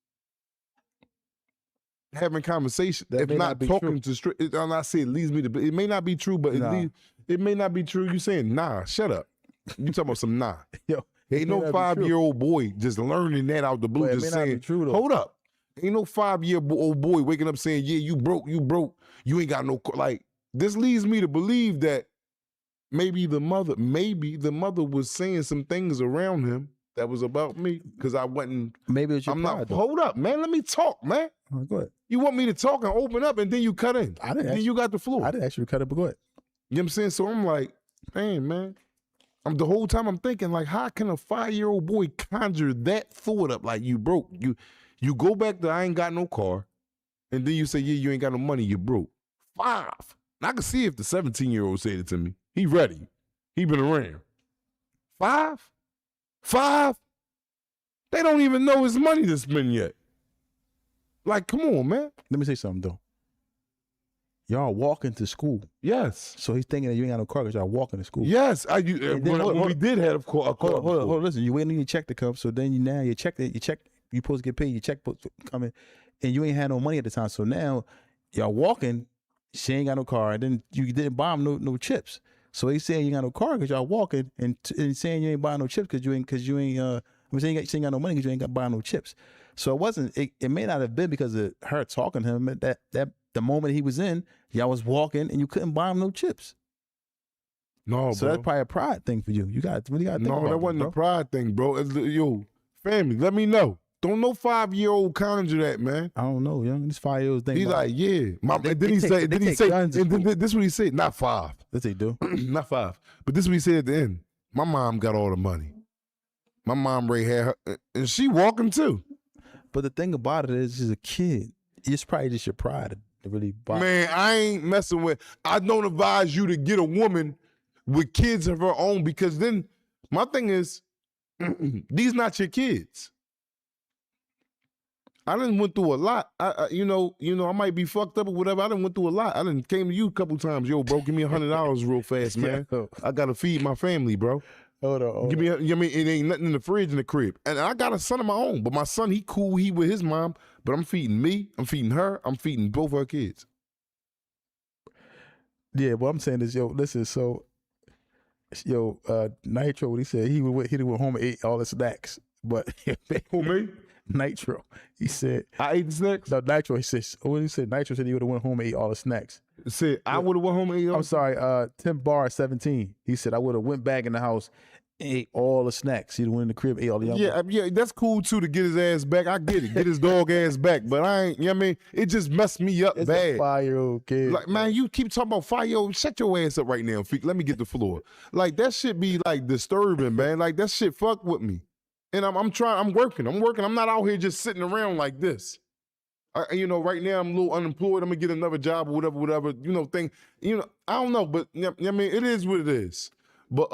having conversation, That if may not not be talking to straight. I'm not saying it leads me to. It may not be true, but it may not be true. You saying nah? Shut up. You talking about some nah? Yo, Ain't no 5-year-old boy just learning that out the blue, But it just may not be saying, true, though. hold up. Ain't no 5-year-old boy waking up saying, yeah, you broke, you ain't got no, like, this leads me to believe that maybe the mother was saying some things around him that was about me, because I wasn't. Maybe it's your pride, though. Hold up, man, let me talk, man. Go ahead. You want me to talk and open up and then you cut in. I didn't Then you got the floor. I didn't actually cut it, but go ahead. You know what I'm saying? So I'm like, dang, man. The whole time I'm thinking, like, how can a 5-year-old boy conjure that thought up? Like, you broke. You go back to I ain't got no car, and then you say, yeah, you ain't got no money, you broke. 5. And I can see if the 17-year-old said it to me. He ready. He been around. 5? 5? They don't even know his money to spend yet. Like, come on, man. Let me say something, though. Y'all walking to school. Yes. So he's thinking that you ain't got no car because y'all walking to school. Yes. When we did have a car. Hold on, listen. You waiting on your check to come, so then you supposed to get paid, your check coming, and you ain't had no money at the time. So now y'all walking, she ain't got no car, and then you didn't buy him no chips. So he's saying you ain't got no car because y'all walking, and saying you ain't buying no chips because you ain't she ain't got no money because you ain't got buying no chips. So it may not have been because of her talking to him that the moment he was in, y'all was walking and you couldn't buy him no chips. No, so bro. that's probably a pride thing for you. You got to really got to think about that wasn't bro. a pride thing, bro. Yo, family, let me know. Don't no 5-year-old conjure that, man. I don't know, young. This 5-year-old thing. He's like, yeah. Then he say, and then this is what he said. Not 5. That's they do. Not 5. But this is what he said at the end. My mom got all the money. My mom Ray had her, and she walking too. But the thing about it is, she's a kid. It's probably just your pride to really buy. Man, I ain't messing with. I don't advise you to get a woman with kids of her own, because then my thing is, these not your kids. I done went through a lot. You know, I might be fucked up or whatever. I done went through a lot. I done came to you a couple times. Yo, bro, give me $100 real fast, man. I gotta feed my family, bro. Hold on. Give me, you know, I mean, it ain't nothing in the fridge in the crib. And I got a son of my own, but my son, he cool, he with his mom, but I'm feeding me, I'm feeding her, I'm feeding both her kids. Yeah, what I'm saying is, yo, listen, so, Nitro, what he said, he went home and ate all the snacks. But Who, me? Nitro, he said, I ate the snacks? No, Nitro, he said, what he said, Nitro said he would have went home and ate all the snacks. Said I would have went home and ate all. I'm sorry, Tim Barr 17. He said I would have went back in the house and ate all the snacks. He'd went in the crib, ate all the Yeah, that's cool too to get his ass back. I get it, get his dog ass back. But I ain't, you know what I mean? It just messed me up It's bad. a 5-year-old kid. Like, man, you keep talking about 5-year-old. Shut your ass up right now, Feek. Let me get the floor. Like, that shit be like disturbing, man. Like, that shit fuck with me. And I'm working. I'm not out here just sitting around like this. You know, right now I'm a little unemployed. I'm gonna get another job or whatever, you know, thing. You know, I don't know, but you know, I mean, it is what it is. But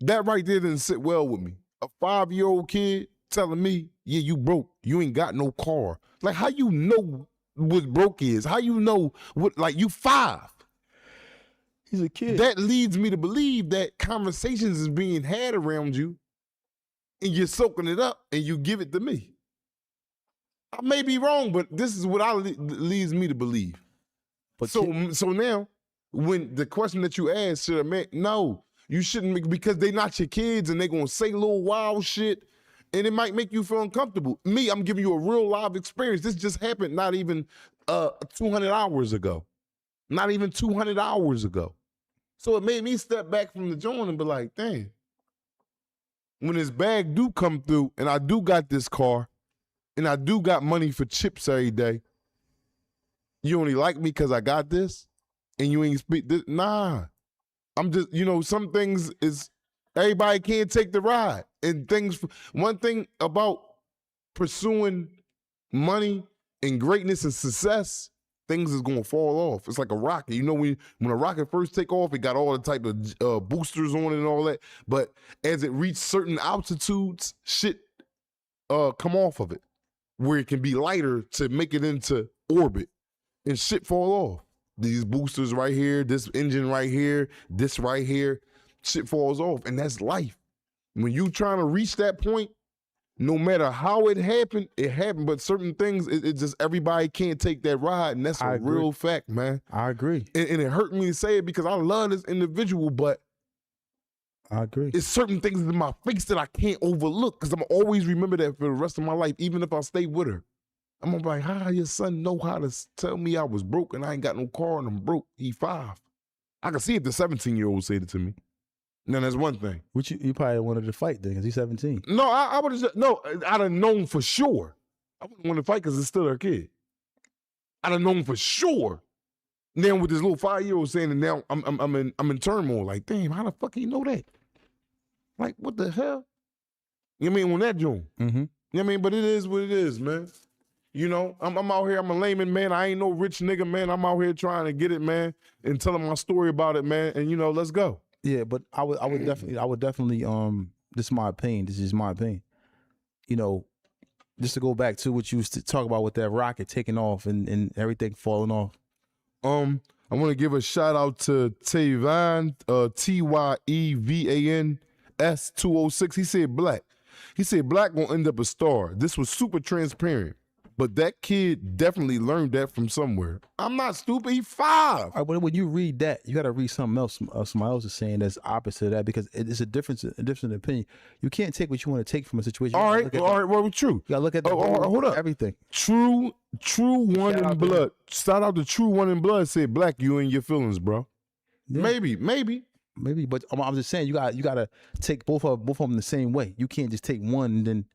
that right there didn't sit well with me. A 5-year-old kid telling me, yeah, you broke. You ain't got no car. Like, how you know what broke is? How you know what, like, you 5? He's a kid. That leads me to believe that conversations is being had around you and you're soaking it up and you give it to me. I may be wrong, but this is what leads me to believe. But so now, when the question that you asked, should I make, no, you shouldn't, because they not your kids and they gonna say little wild shit and it might make you feel uncomfortable. Me, I'm giving you a real live experience. This just happened not even 200 hours ago. Not even 200 hours ago. So it made me step back from the joint and be like, dang, when this bag do come through and I do got this car, and I do got money for chips every day, you only like me because I got this? And you ain't speak this? Nah. I'm just, you know, some things is, everybody can't take the ride. And one thing about pursuing money and greatness and success, things is gonna fall off. It's like a rocket. You know, when a rocket first take off, it got all the type of boosters on it and all that. But as it reaches certain altitudes, shit come off of it, where it can be lighter to make it into orbit and shit fall off. These boosters right here, this engine right here, this right here, shit falls off, and that's life. When you trying to reach that point, no matter how it happened, but certain things, it just, everybody can't take that ride, and that's a real fact, man. I agree. And it hurt me to say it because I love this individual, but I agree. it's certain things in my face that I can't overlook because I'm always remember that for the rest of my life, even if I stay with her. I'm gonna be like, how your son know how to tell me I was broke and I ain't got no car and I'm broke? He 5. I can see if the 17-year-old said it to me. Now that's one thing. Which you probably wanted to fight then because he's 17. No, I would have, no, I'd have known for sure. I wouldn't want to fight because it's still her kid. I'd have known for sure. Now with this little 5-year-old saying it now, I'm in turmoil. Like, damn, how the fuck he know that? Like, what the hell? You know what I mean? On that joint. Mm-hmm. You know what I mean? But it is what it is, man. You know, I'm out here, I'm a layman, man. I ain't no rich nigga, man. I'm out here trying to get it, man, and telling my story about it, man. And, you know, let's go. Yeah, but I would definitely, this is my opinion. This is my opinion. You know, just to go back to what you used to talk about with that rocket taking off and everything falling off. I want to give a shout out to Tayvan, TYEVANS206. He said black. He said black gonna end up a star. This was super transparent. But that kid definitely learned that from somewhere. I'm not stupid. He 5. All right, but when you read that, you got to read something else. Somebody else is saying that's opposite of that because it's a difference in opinion. You can't take what you want to take from a situation. All right. Well, true. You got to look at hold up. Everything. True one in blood. Shout out to True One in Blood. Said black, you in your feelings, bro. Yeah. Maybe. But I'm just saying you got to take both of them the same way. You can't just take one and then, you know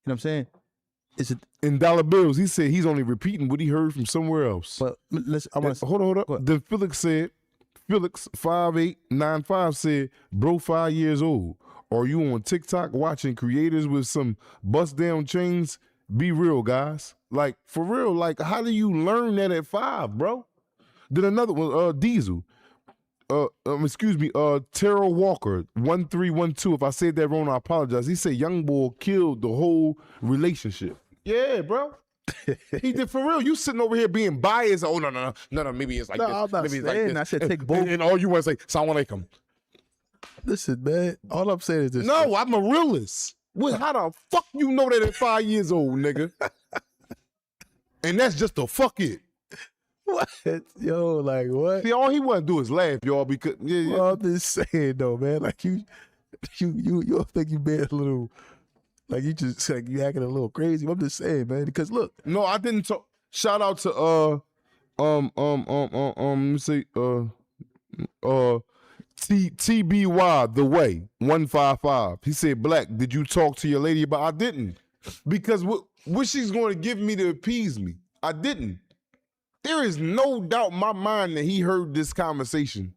what I'm saying? In dollar bills, he said he's only repeating what he heard from somewhere else. But hold up. Then Felix 5895 said, bro, 5 years old. Are you on TikTok watching creators with some bust down chains? Be real, guys. Like, for real, like, how do you learn that at 5, bro? Then another one, Diesel. excuse me, Terrell Walker 1312. If I said that wrong, I apologize. He said young boy killed the whole relationship. Yeah, bro. He did for real. You sitting over here being biased. Oh no. Maybe it's like No, this. I'm not Maybe it's saying. like this. I said take both. And all you want to say, Salam alaikum. Listen, man. All I'm saying is this. No, I'm a realist. How the fuck you know that at 5 years old, nigga? And that's just a fuck it. What? Yo, like what? See, all he want to do is laugh, y'all, because yeah. Well, I'm just saying though, man. Like you think you being a little, like you just like you acting a little crazy. I'm just saying, man. Because look, No, I didn't talk. Shout out to let me say TBY The Way 155. He said, Black, did you talk to your lady about? I didn't, because what she's going to give me to appease me, I didn't. There is no doubt in my mind that he heard this conversation.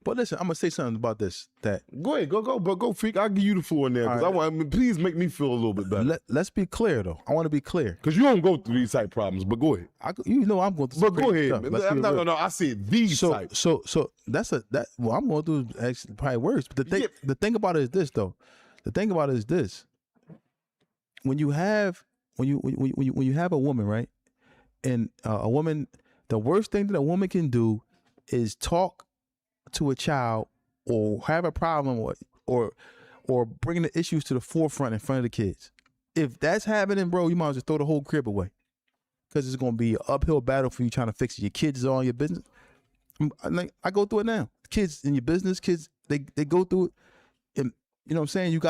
but listen, I'm gonna say something about this. That Go ahead, go, Freak. I'll give you the floor now, because All right. please make me feel a little bit better. let's be clear though. I want to be clear. Because you don't go through these type problems, but go ahead. You know I'm going through. But some go crazy ahead. stuff. Let's be real. No, I said these type. So that's what I'm going through is actually probably worse. But the thing about it is this though. The thing about it is this. When you have a woman, right? And a woman, the worst thing that a woman can do is talk to a child or have a problem or bring the issues to the forefront in front of the kids. If that's happening, bro, you might as well throw the whole crib away, because it's going to be an uphill battle for you trying to fix it. Your kids is all in your business. I go through it now. Kids in your business, kids, they go through it. And you know what I'm saying?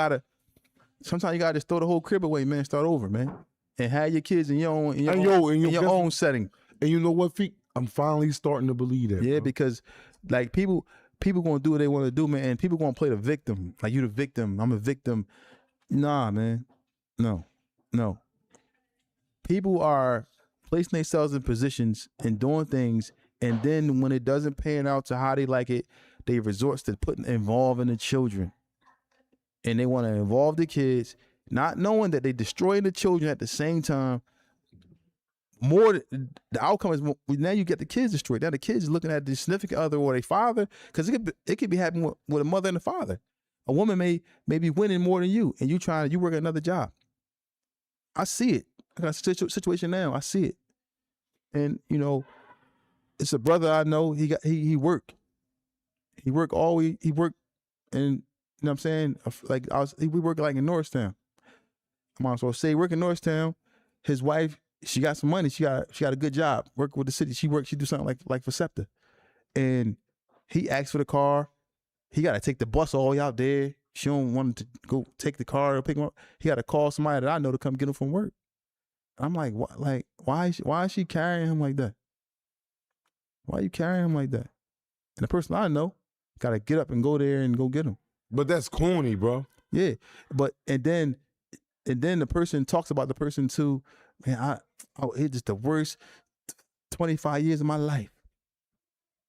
Sometimes you got to just throw the whole crib away, man, start over, man. And have your kids in your own setting. And you know what, Feek? I'm finally starting to believe that. Yeah, bro. because like people gonna do what they want to do, man, and people gonna play the victim. Like, you the victim, I'm a victim. Nah, man. No. People are placing themselves in positions and doing things, and then when it doesn't pan out to how they like it, they resort to involving the children. And they want to involve the kids, not knowing that they destroying the children at the same time. The outcome is now you get the kids destroyed. Now the kids is looking at the significant other or their father, because it could be happening with a mother and a father. A woman may be winning more than you, and you work another job. I see it. I got a situation now. I see it, and it's a brother I know. He worked. He worked, and you know what I'm saying? Like we work like in Norristown. I might as well say work in Norristown. His wife, she got some money. She got a good job. Work with the city. She do something like for SEPTA. And he asked for the car. He got to take the bus all the way out there. She don't want to go take the car or pick him up. He got to call somebody that I know to come get him from work. I'm like, what? Like, why is she carrying him like that? Why are you carrying him like that? And the person I know got to get up and go there and go get him. But that's corny, bro. Yeah, but and then the person talks about the person too. Man, it's just the worst 25 years of my life.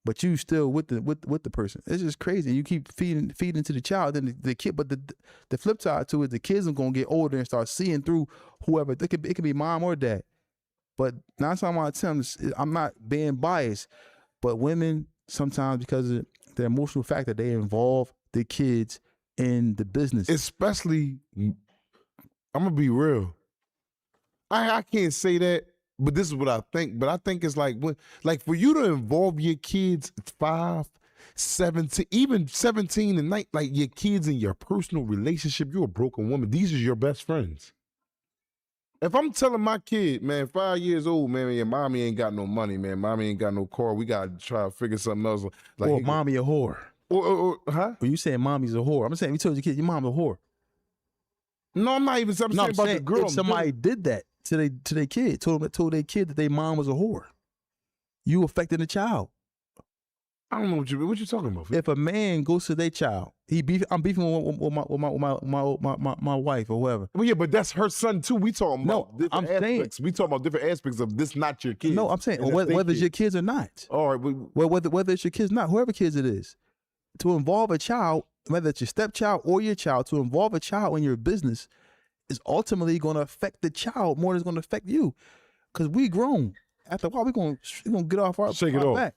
But you still with the person. It's just crazy. You keep feeding to the child, then the kid. But the flip side to it, the kids are gonna get older and start seeing through whoever. It could be mom or dad. But 9 times out of 10, I'm not being biased, but women sometimes, because of the emotional factor, they involve the kids in the business. Especially, I'm gonna be real. I can't say that, but this is what I think. But I think it's like for you to involve your kids 5, 17, even 17 and 9, like your kids in your personal relationship, you're a broken woman. These are your best friends. If I'm telling my kid, man, 5 years old, man, your mommy ain't got no money, man, mommy ain't got no car, we gotta try to figure something else. Like, or mommy a whore. Huh? When you saying mommy's a whore, I'm saying you told your kid your mom's a whore. No, I'm not even saying about the girl. If somebody did that to their kid, told their kid that their mom was a whore, you affecting the child. I don't know what you talking about. If a man goes to their child, I'm beefing with my wife or whoever. Well, yeah, but that's her son too. We talking about different aspects. We talking about different aspects of this not your kid. No, I'm saying whether it's your kids or not. All right, whether it's your kids or not, whoever kids it is, to involve a child, whether it's your stepchild or your child, to involve a child in your business is ultimately going to affect the child more than it's going to affect you. Because we grown. After a while, we're going to get off our Shake it off. back.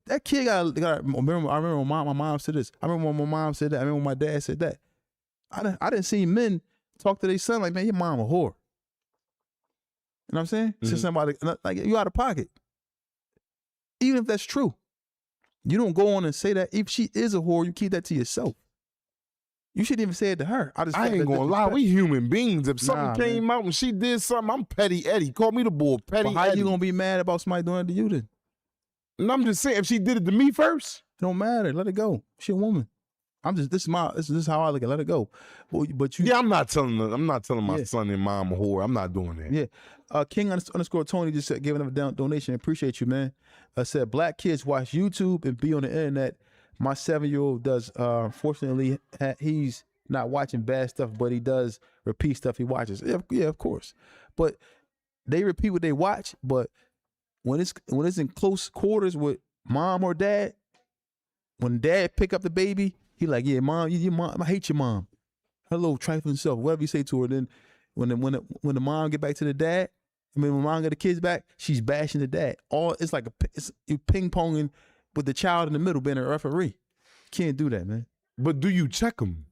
That kid got. I remember when my mom said this. I remember when my mom said that. I remember when my dad said that. I didn't see men talk to their son like, man, your mom a whore. You know what I'm saying? Mm-hmm. Say somebody like you out of pocket. Even if that's true, you don't go on and say that. If she is a whore, you keep that to yourself. You shouldn't even say it to her. I ain't gonna lie, we human beings. If something Nah, came out and she did something, I'm Petty Eddie. Call me the boy, Petty But how Eddie. you gonna be mad about somebody doing it to you then? And I'm just saying, if she did it to me first, It don't matter. Let it go. She a woman. This is how I look at it. Let it go. But you, yeah, I'm not telling my Yeah. son and mom a whore. I'm not doing that. yeah. King_Tony just said, giving him a donation. Appreciate you, man. Said black kids watch YouTube and be on the internet. My 7-year-old does. Fortunately, he's not watching bad stuff, but he does repeat stuff he watches. Yeah, of course. But they repeat what they watch. But when it's in close quarters with mom or dad, when dad pick up the baby, he like, yeah, mom, your mom, I hate your mom. Her little trifling self, whatever you say to her. Then when the mom get back to the dad, when mom get the kids back, she's bashing the dad. It's like you ping ponging with the child in the middle being a referee. Can't do that, man. But do you check them?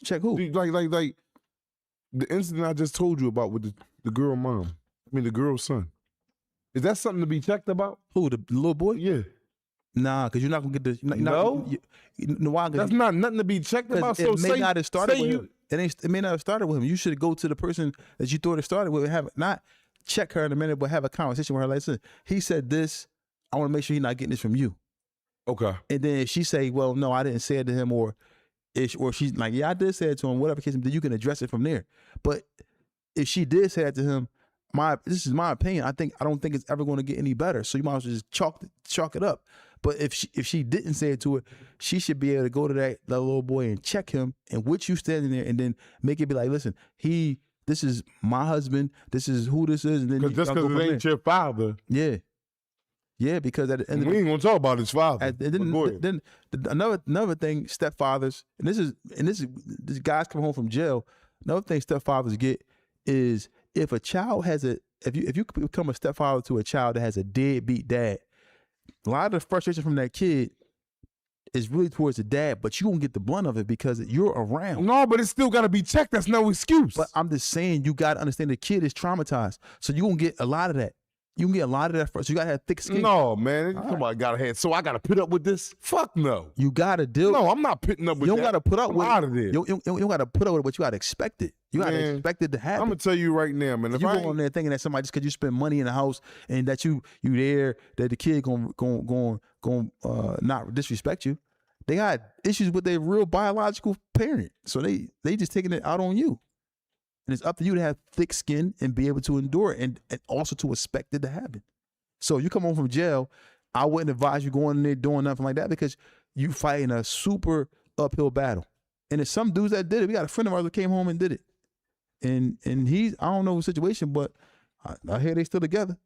Check who? Like the incident I just told you about with the girl mom. The girl's son. Is that something to be checked about? Who, the little boy? Yeah. Nah, because you're not gonna get the. No? Why? That's not nothing to be checked about. So it may not have started with him. It may not have started with him. You should go to the person that you thought it started with. Not check her in a minute, but have a conversation with her. Like, listen, he said this. I want to make sure he's not getting this from you. Okay. And then if she say, well, no, I didn't say it to him, or she's like, yeah, I did say it to him, whatever case, then you can address it from there. But if she did say that to him, this is my opinion. I don't think it's ever going to get any better. So you might as well just chalk it up. But if she didn't say it to her, she should be able to go to that little boy and check him, and with you standing there, and then make it be like, listen, this is my husband. This is who this is, and then Just because it ain't your father. Yeah, because at the end of we ain't gonna talk about his father. Then another thing, stepfathers, and this is guys come home from jail. Another thing stepfathers get is if a child has if you become a stepfather to a child that has a deadbeat dad, a lot of the frustration from that kid is really towards the dad, but you won't get the blunt of it because you're around. No, but it's still gotta be checked. That's no excuse. But I'm just saying, you gotta understand the kid is traumatized, so you gonna get a lot of that. You can get a lot of that first. You gotta have thick skin. No, man. Somebody gotta have. So I gotta put up with this? Fuck no. You gotta deal. No, I'm not putting up with that. You don't gotta put up with it. Out of there. You don't gotta put up with it, but you gotta expect it. You gotta expect it to happen. I'm gonna tell you right now, man. If you I go on there thinking that somebody just because you spend money in the house and that you there, that the kid going not disrespect you. They got issues with their real biological parent, so they just taking it out on you. And it's up to you to have thick skin and be able to endure it and also to expect it to happen. So you come home from jail, I wouldn't advise you going in there doing nothing like that because you fighting a super uphill battle. And there's some dudes that did it. We got a friend of ours that came home and did it. And I don't know the situation, but I hear they still together.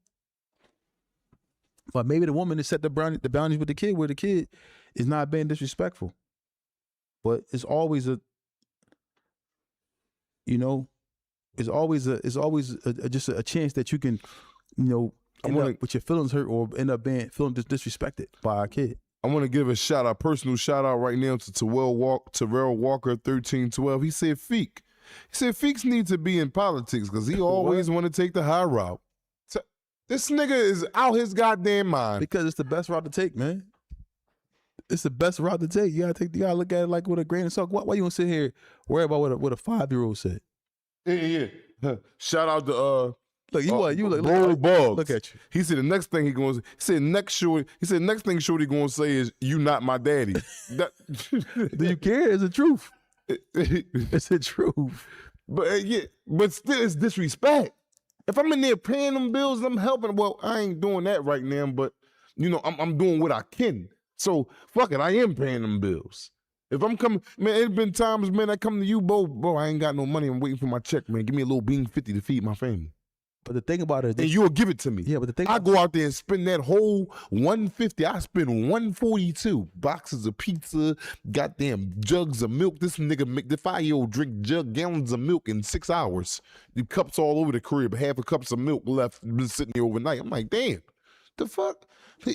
But maybe the woman that set the boundaries with the kid where the kid is not being disrespectful. But it's always just a chance that you can, end up with your feelings hurt or end up feeling disrespected by a kid. I want to give a personal shout out right now to Terrell Walker 1312. He said Feeks needs to be in politics because he always want to take the high route. This nigga is out his goddamn mind. Because it's the best route to take, man. It's the best route to take. You gotta look at it like with a grain of salt. Why you gonna sit here worry about what a 5-year-old said? Yeah. Shout out to look at you. He said the next thing next thing Shorty gonna say is you not my daddy. Do you care? It's the truth. It's the truth. But still it's disrespect. If I'm in there paying them bills and I'm helping, well, I ain't doing that right now, but I'm doing what I can. So fuck it, I am paying them bills. If I'm coming, man, it's been times, man, I come to you, bro, I ain't got no money. I'm waiting for my check, man. Give me a little bean 50 to feed my family. But the thing about it is, and you'll give it to me. Yeah, but the thing I go out there and spend that whole 150. I spend 142 boxes of pizza, goddamn jugs of milk. This nigga the 5-year-old drink gallons of milk in 6 hours. The cups all over the crib. Half a cups of milk left, been sitting there overnight. I'm like, damn, the fuck?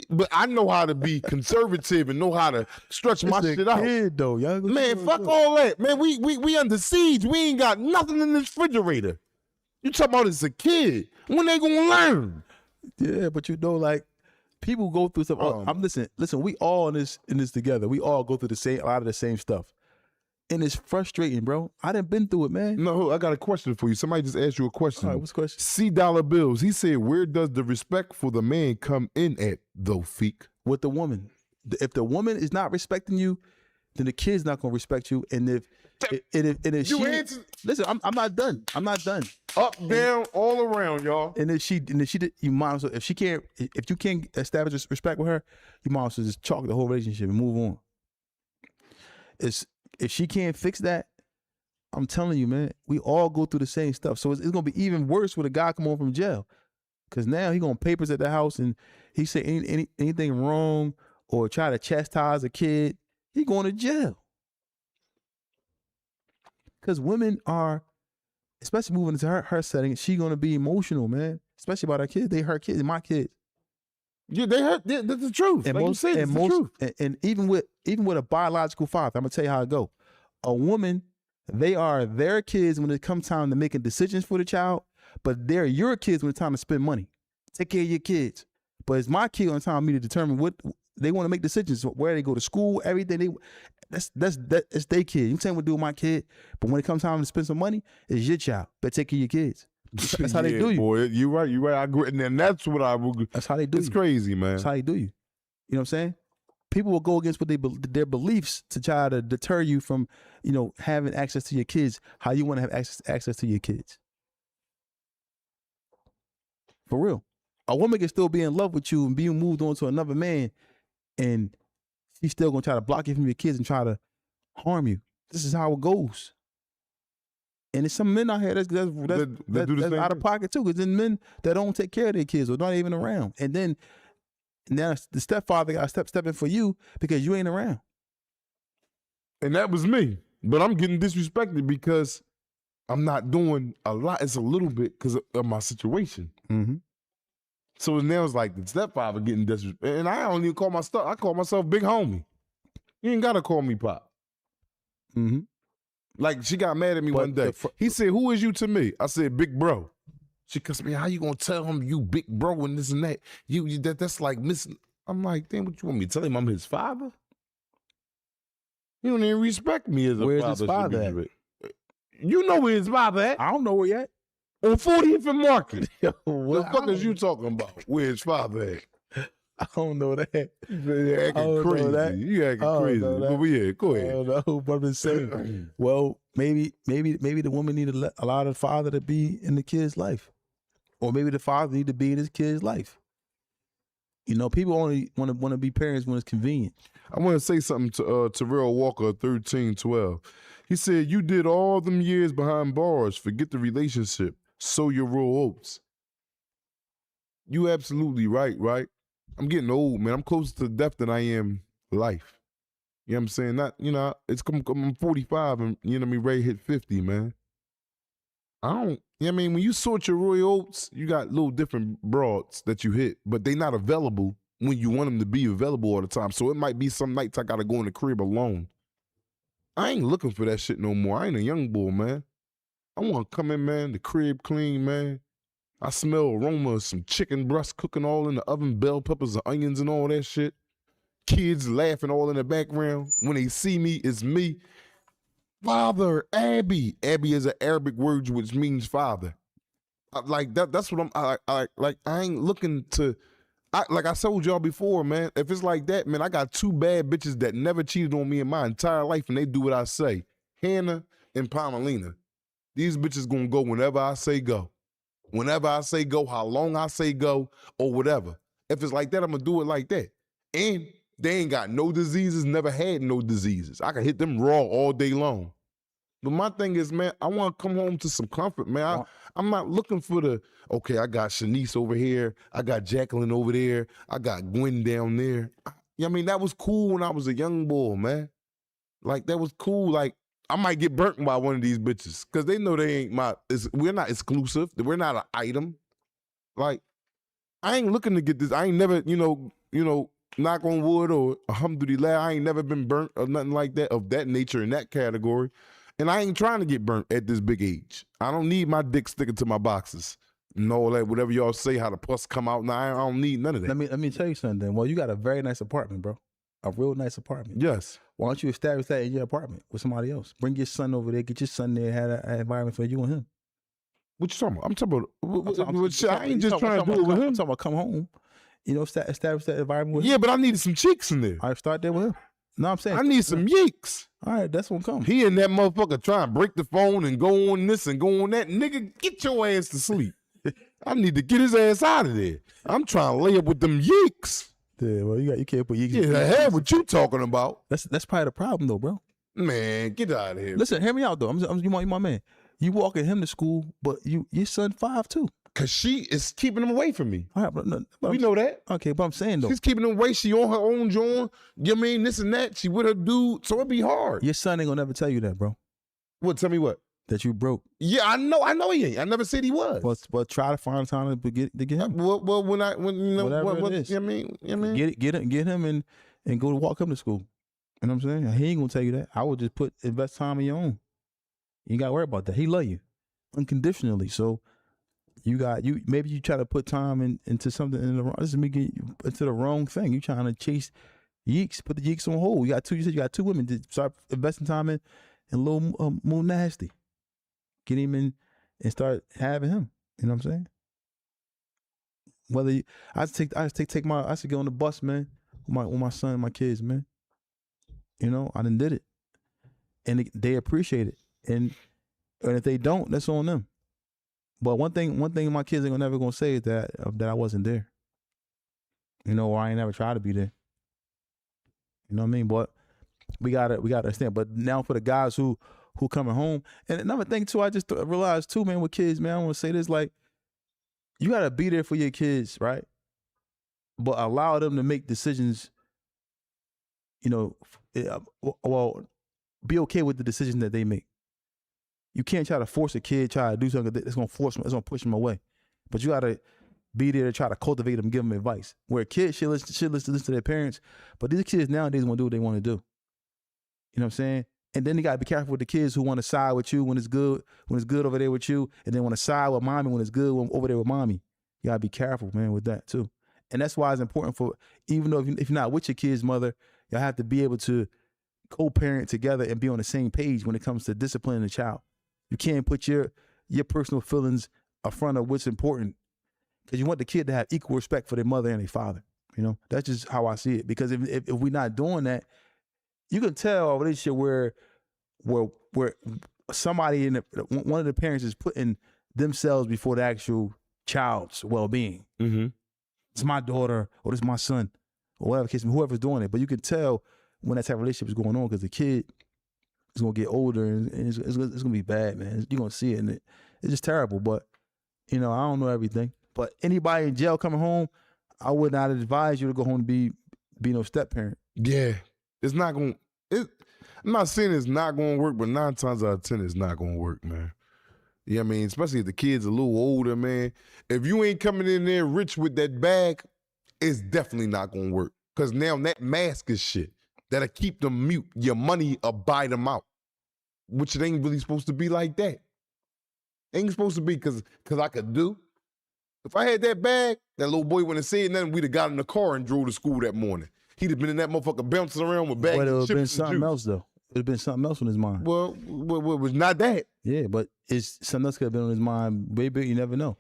But I know how to be conservative and know how to stretch my It's a shit out. kid, though, y'all. Man, fuck all that. Man, we under siege. We ain't got nothing in this refrigerator. You talking about it's a kid. When they gonna learn? Yeah, but you know, like, people go through stuff. I'm listen, we all in this together. We all go through a lot of the same stuff. And it's frustrating, bro. I done been through it, man. No, I got a question for you. Somebody just asked you a question. All right, what's the question? C Dollar Bills. He said, where does the respect for the man come in at, though, Feek? With the woman. If the woman is not respecting you, then the kid's not gonna respect you. And if You she answer- listen, I'm not done. I'm not done. Up, down, all around, y'all. And if she did, you might as well, if you can't establish respect with her, you might as well just chalk the whole relationship and move on. If she can't fix that, I'm telling you, man, we all go through the same stuff. So it's gonna be even worse when a guy come home from jail, because now he gonna papers at the house and he say anything wrong or try to chastise a kid, he going to jail. Because women are, especially moving into her setting, she gonna be emotional, man. Especially about her kids. They her kids, my kids. Yeah, they hurt. That's the truth. And like most, you said, and it's most, the truth. and even with a biological father, I'm gonna tell you how it go. A woman, they are their kids when it comes time to making decisions for the child, but they're your kids when it's time to spend money. Take care of your kids. But it's my kid on time for me to determine what they want to make decisions, where they go to school, everything. That's their kid. You saying what to do with my kid, but when it comes time to spend some money, it's your child. Better take care of your kids. That's how they do you. Boy, you're right. I agree. And that's what I would. That's how they do It's you. crazy, man. That's how they do you. You know what I'm saying? People will go against what their beliefs to try to deter you from, having access to your kids, how you want to have access to your kids. For real. A woman can still be in love with you and being moved on to another man, and she's still going to try to block you from your kids and try to harm you. This is how it goes. And there's some men out here that's do the same out of thing. pocket too, because then men that don't take care of their kids or not even around. And then now the stepfather got to step in for you because you ain't around. And that was me. But I'm getting disrespected because I'm not doing a lot. It's a little bit because of my situation. Mm-hmm. So now it's like the stepfather getting disrespected. And I don't even call I call myself big homie. You ain't got to call me pop. Mm-hmm. Like, she got mad at me But one day. the He said, who is you to me? I said, big bro. She cussed me, how you gonna tell him you big bro and this and that? That's like missing. I'm like, damn, what you want me to tell him I'm his father? He don't even respect me as a Where's father. his should father be at? with. You know where his father at? I don't know where yet. On 40th and Market. Well, The fuck is you talking about? Where his father at? I don't know that. You I acting don't know crazy. that. You acting I don't crazy. know that. But yeah, go I ahead. don't know, but I'm just saying. Well, maybe the woman need to allow the father to be in the kid's life, or maybe the father need to be in his kid's life. People only want to be parents when it's convenient. I want to say something to Terrell Walker, 1312. He said, you did all them years behind bars. Forget the relationship. Sow your raw oats. You absolutely right? I'm getting old, man. I'm closer to death than I am life. You know what I'm saying? Not, I'm 45 and, ready to hit 50, man. When you sort your royal oats, you got little different broads that you hit, but they not available when you want them to be available all the time. So it might be some nights I got to go in the crib alone. I ain't looking for that shit no more. I ain't a young boy, man. I want to come in, man, the crib clean, man. I smell aroma of some chicken breasts cooking all in the oven, bell peppers and onions and all that shit. Kids laughing all in the background. When they see me, it's me. Father, Abby. Abby is an Arabic word which means father. That's what I ain't looking to. Like I told y'all before, man. If it's like that, man, I got two bad bitches that never cheated on me in my entire life, and they do what I say. Hannah and Pamelina. These bitches gonna go whenever I say go. Whenever I say go, how long I say go, or whatever. If it's like that, I'm gonna do it like that. And they ain't got no diseases, never had no diseases. I can hit them raw all day long. But my thing is, man, I want to come home to some comfort, man. I'm not looking for okay, I got Shanice over here. I got Jacqueline over there. I got Gwen down there. That was cool when I was a young boy, man. Like, that was cool. Like, I might get burnt by one of these bitches because they know they ain't we're not exclusive. We're not an item. Like, I ain't looking to get this. I ain't never, you know, knock on wood or alhamdulillah, I ain't never been burnt or nothing like that of that nature in that category. And I ain't trying to get burnt at this big age. I don't need my dick sticking to my boxes. And all that, whatever y'all say, how the pus come out. Now I don't need none of that. Let me tell you something. Then. Well, you got a very nice apartment, bro. A real nice apartment. Yes. Why don't you establish that in your apartment with somebody else? Bring your son over there. Get your son there. Have an environment for you and him. What you talking about? I'm talking about. I ain't just trying to do it with him. I'm talking about come home. You know, establish that environment with him. Yeah, but I needed some cheeks in there. All right, start there with him. No, I'm saying I need some yeeks. All right, that's what comes. He and that motherfucker trying to break the phone and go on this and go on that. Nigga, get your ass to sleep. I need to get his ass out of there. I'm trying to lay up with them yeeks. Yeah, well, you can't put yeeks. Yeah, the hell what you talking about? That's probably the problem though, bro. Man, get out of here. Listen, hear me out though. You my man. You walking him to school, but your son 5 too. Cause she is keeping him away from me. All right, but We know that. Okay, but I'm saying though, She's keeping him away. She on her own joint. You know what I mean? This and that. She with her dude. So it'd be hard. your son ain't gonna never tell you that, bro. What? Tell me what? That you broke. Yeah, I know he ain't. I never said he was. But try to find time to get him. Well, when you know Whatever what it is. you know what I mean? Get him and go to walk him to school. You know what I'm saying? He ain't gonna tell you that. I would just invest time in your own. You ain't gotta worry about that. He love you unconditionally. So maybe you try to put time into something in the wrong. This is me getting you into the wrong thing. You trying to chase yeeks, put the yeeks on hold. You said you got 2 women to start investing time in a little more nasty. Get him in and start having him. You know what I'm saying? Whether I should get on the bus, man, with my son and my kids, man. You know, I done did it, and they appreciate it. And if they don't, that's on them. But one thing my kids ain't never gonna say is that I wasn't there. You know, or I ain't never tried to be there. You know what I mean? But we gotta understand. But now for the guys who coming home, and another thing too, I just realized too, man, with kids, man, I want to say this, like, you gotta be there for your kids, right? But allow them to make decisions. You know, well, be okay with the decision that they make. You can't try to force a kid, try to do something that's gonna force them, it's gonna push them away. But you gotta be there to try to cultivate them, give them advice. Where kids should listen to their parents, but these kids nowadays want to do what they want to do. You know what I'm saying? And then you gotta be careful with the kids who want to side with you when it's good over there with you, and then want to side with mommy when it's good over there with mommy. You gotta be careful, man, with that too. And that's why it's important for, even though if you're not with your kid's mother, y'all have to be able to co-parent together and be on the same page when it comes to disciplining the child. You can't put your personal feelings in front of what's important, because you want the kid to have equal respect for their mother and their father. You know, that's just how I see it. Because if we're not doing that, you can tell a relationship where somebody one of the parents is putting themselves before the actual child's well-being. Mm-hmm. It's my daughter or this is my son or whatever case, whoever's doing it. But you can tell when that type of relationship is going on, because the kid is gonna get older and it's gonna be bad, man. You're gonna see it, and it's just terrible. But you know, I don't know everything. But anybody in jail coming home, I would not advise you to go home and be no step parent. Yeah, it's not going. I'm not saying it's not going to work, but 9 times out of 10, it's not going to work, man. You know what I mean? Especially if the kid's a little older, man. If you ain't coming in there rich with that bag, it's definitely not going to work. Because now that mask is shit that'll keep them mute. Your money will buy them out, which it ain't really supposed to be like that. Ain't supposed to be because I could do. If I had that bag, that little boy wouldn't have said nothing. We'd have got in the car and drove to school that morning. He'd have been in that motherfucker bouncing around with bags But it of would chips have been and something juice. else, though. It would have been something else on his mind. Well, it was not that. Yeah, but it's something else could have been on his mind. Baby, you never know.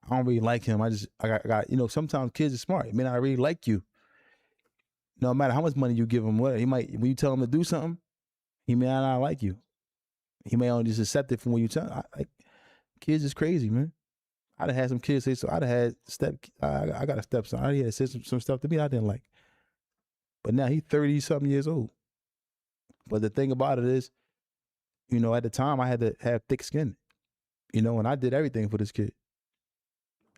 I don't really like him. I got you know, sometimes kids are smart. He may not really like you. No matter how much money you give him, what he might, when you tell him to do something, he may not like you. He may only just accept it from when you tell him. Kids is crazy, man. I'd have had some kids say so. I'd have had I got a stepson. I had said some stuff to me I didn't like. But now he's 30-something years old. But the thing about it is, you know, at the time I had to have thick skin. You know, and I did everything for this kid.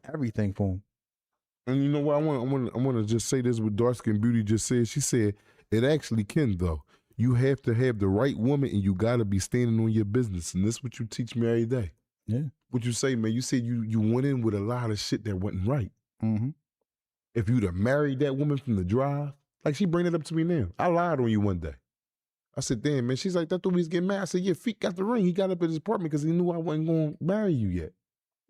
Everything for him. And you know what? I want to just say this what Dark Skin Beauty just said. She said, it actually can, though. You have to have the right woman and you got to be standing on your business. And this is what you teach me every day. Yeah. What you say, man, you said you went in with a lot of shit that wasn't right. Mm-hmm. if you'd have married that woman from the drive, like she bring it up to me now. I lied on you one day. I said, damn, man. She's like, that's what we was getting mad. I said, yeah, Feet got the ring. He got up at his apartment because he knew I wasn't going to marry you yet.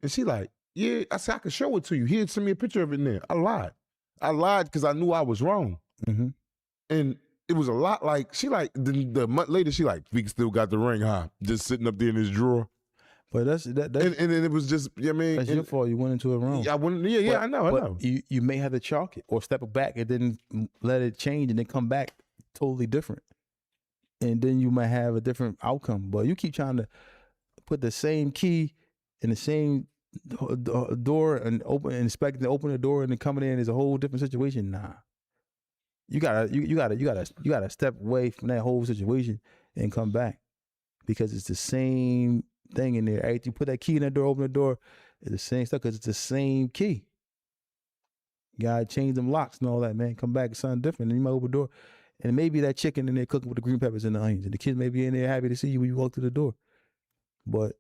And she like, yeah. I said, I can show it to you. He'd send me a picture of it now. I lied. I lied because I knew I was wrong. Mm-hmm. And it was a lot like, she like, the month later, she like, Feet still got the ring, huh? Just sitting up there in his drawer. But that's and then it was just, you know what I mean? That's your fault. You went into it wrong. I went, yeah, I know. You may have to chalk it or step it back and then let it change and then come back totally different. And then you might have a different outcome. But you keep trying to put the same key in the same door and expecting to open the door and then coming in is a whole different situation. Nah. You gotta step away from that whole situation and come back. Because it's the same thing in there. Right? You put that key in that door, open the door, it's the same stuff because it's the same key. You gotta change them locks and all that, man. Come back, it's something different. And you might open the door. And maybe that chicken in there cooking with the green peppers and the onions. And the kids may be in there happy to see you when you walk through the door. But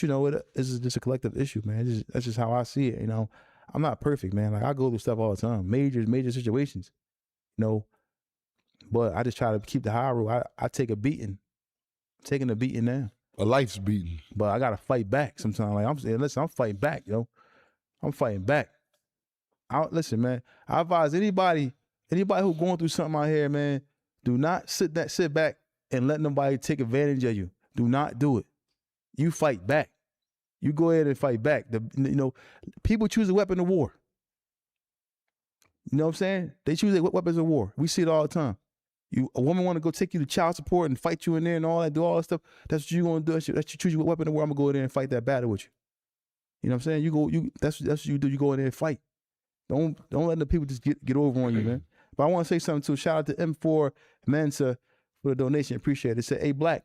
you know, this is just a collective issue, man. That's just how I see it, you know. I'm not perfect, man. Like, I go through stuff all the time. Major situations, you know. But I just try to keep the high road. I take a beating. I'm taking a beating now. A life's beating. But I got to fight back sometimes. Like, I'm saying, listen, I'm fighting back, yo. I'm fighting back. Listen, man, I advise anybody who's going through something out here, man, do not sit back and let nobody take advantage of you. Do not do it. You fight back. You go ahead and fight back. People choose a weapon of war. You know what I'm saying? They choose weapons of war. We see it all the time. A woman want to go take you to child support and fight you in there and all that, do all that stuff. That's what you're going to do. That's you choose your weapon of war. I'm going to go in there and fight that battle with you. You know what I'm saying? That's what you do. You go in there and fight. Don't let the people just get over on you, man. But I want to say something too. Shout out to M4 Mensa for the donation. Appreciate it. It said, hey, Black,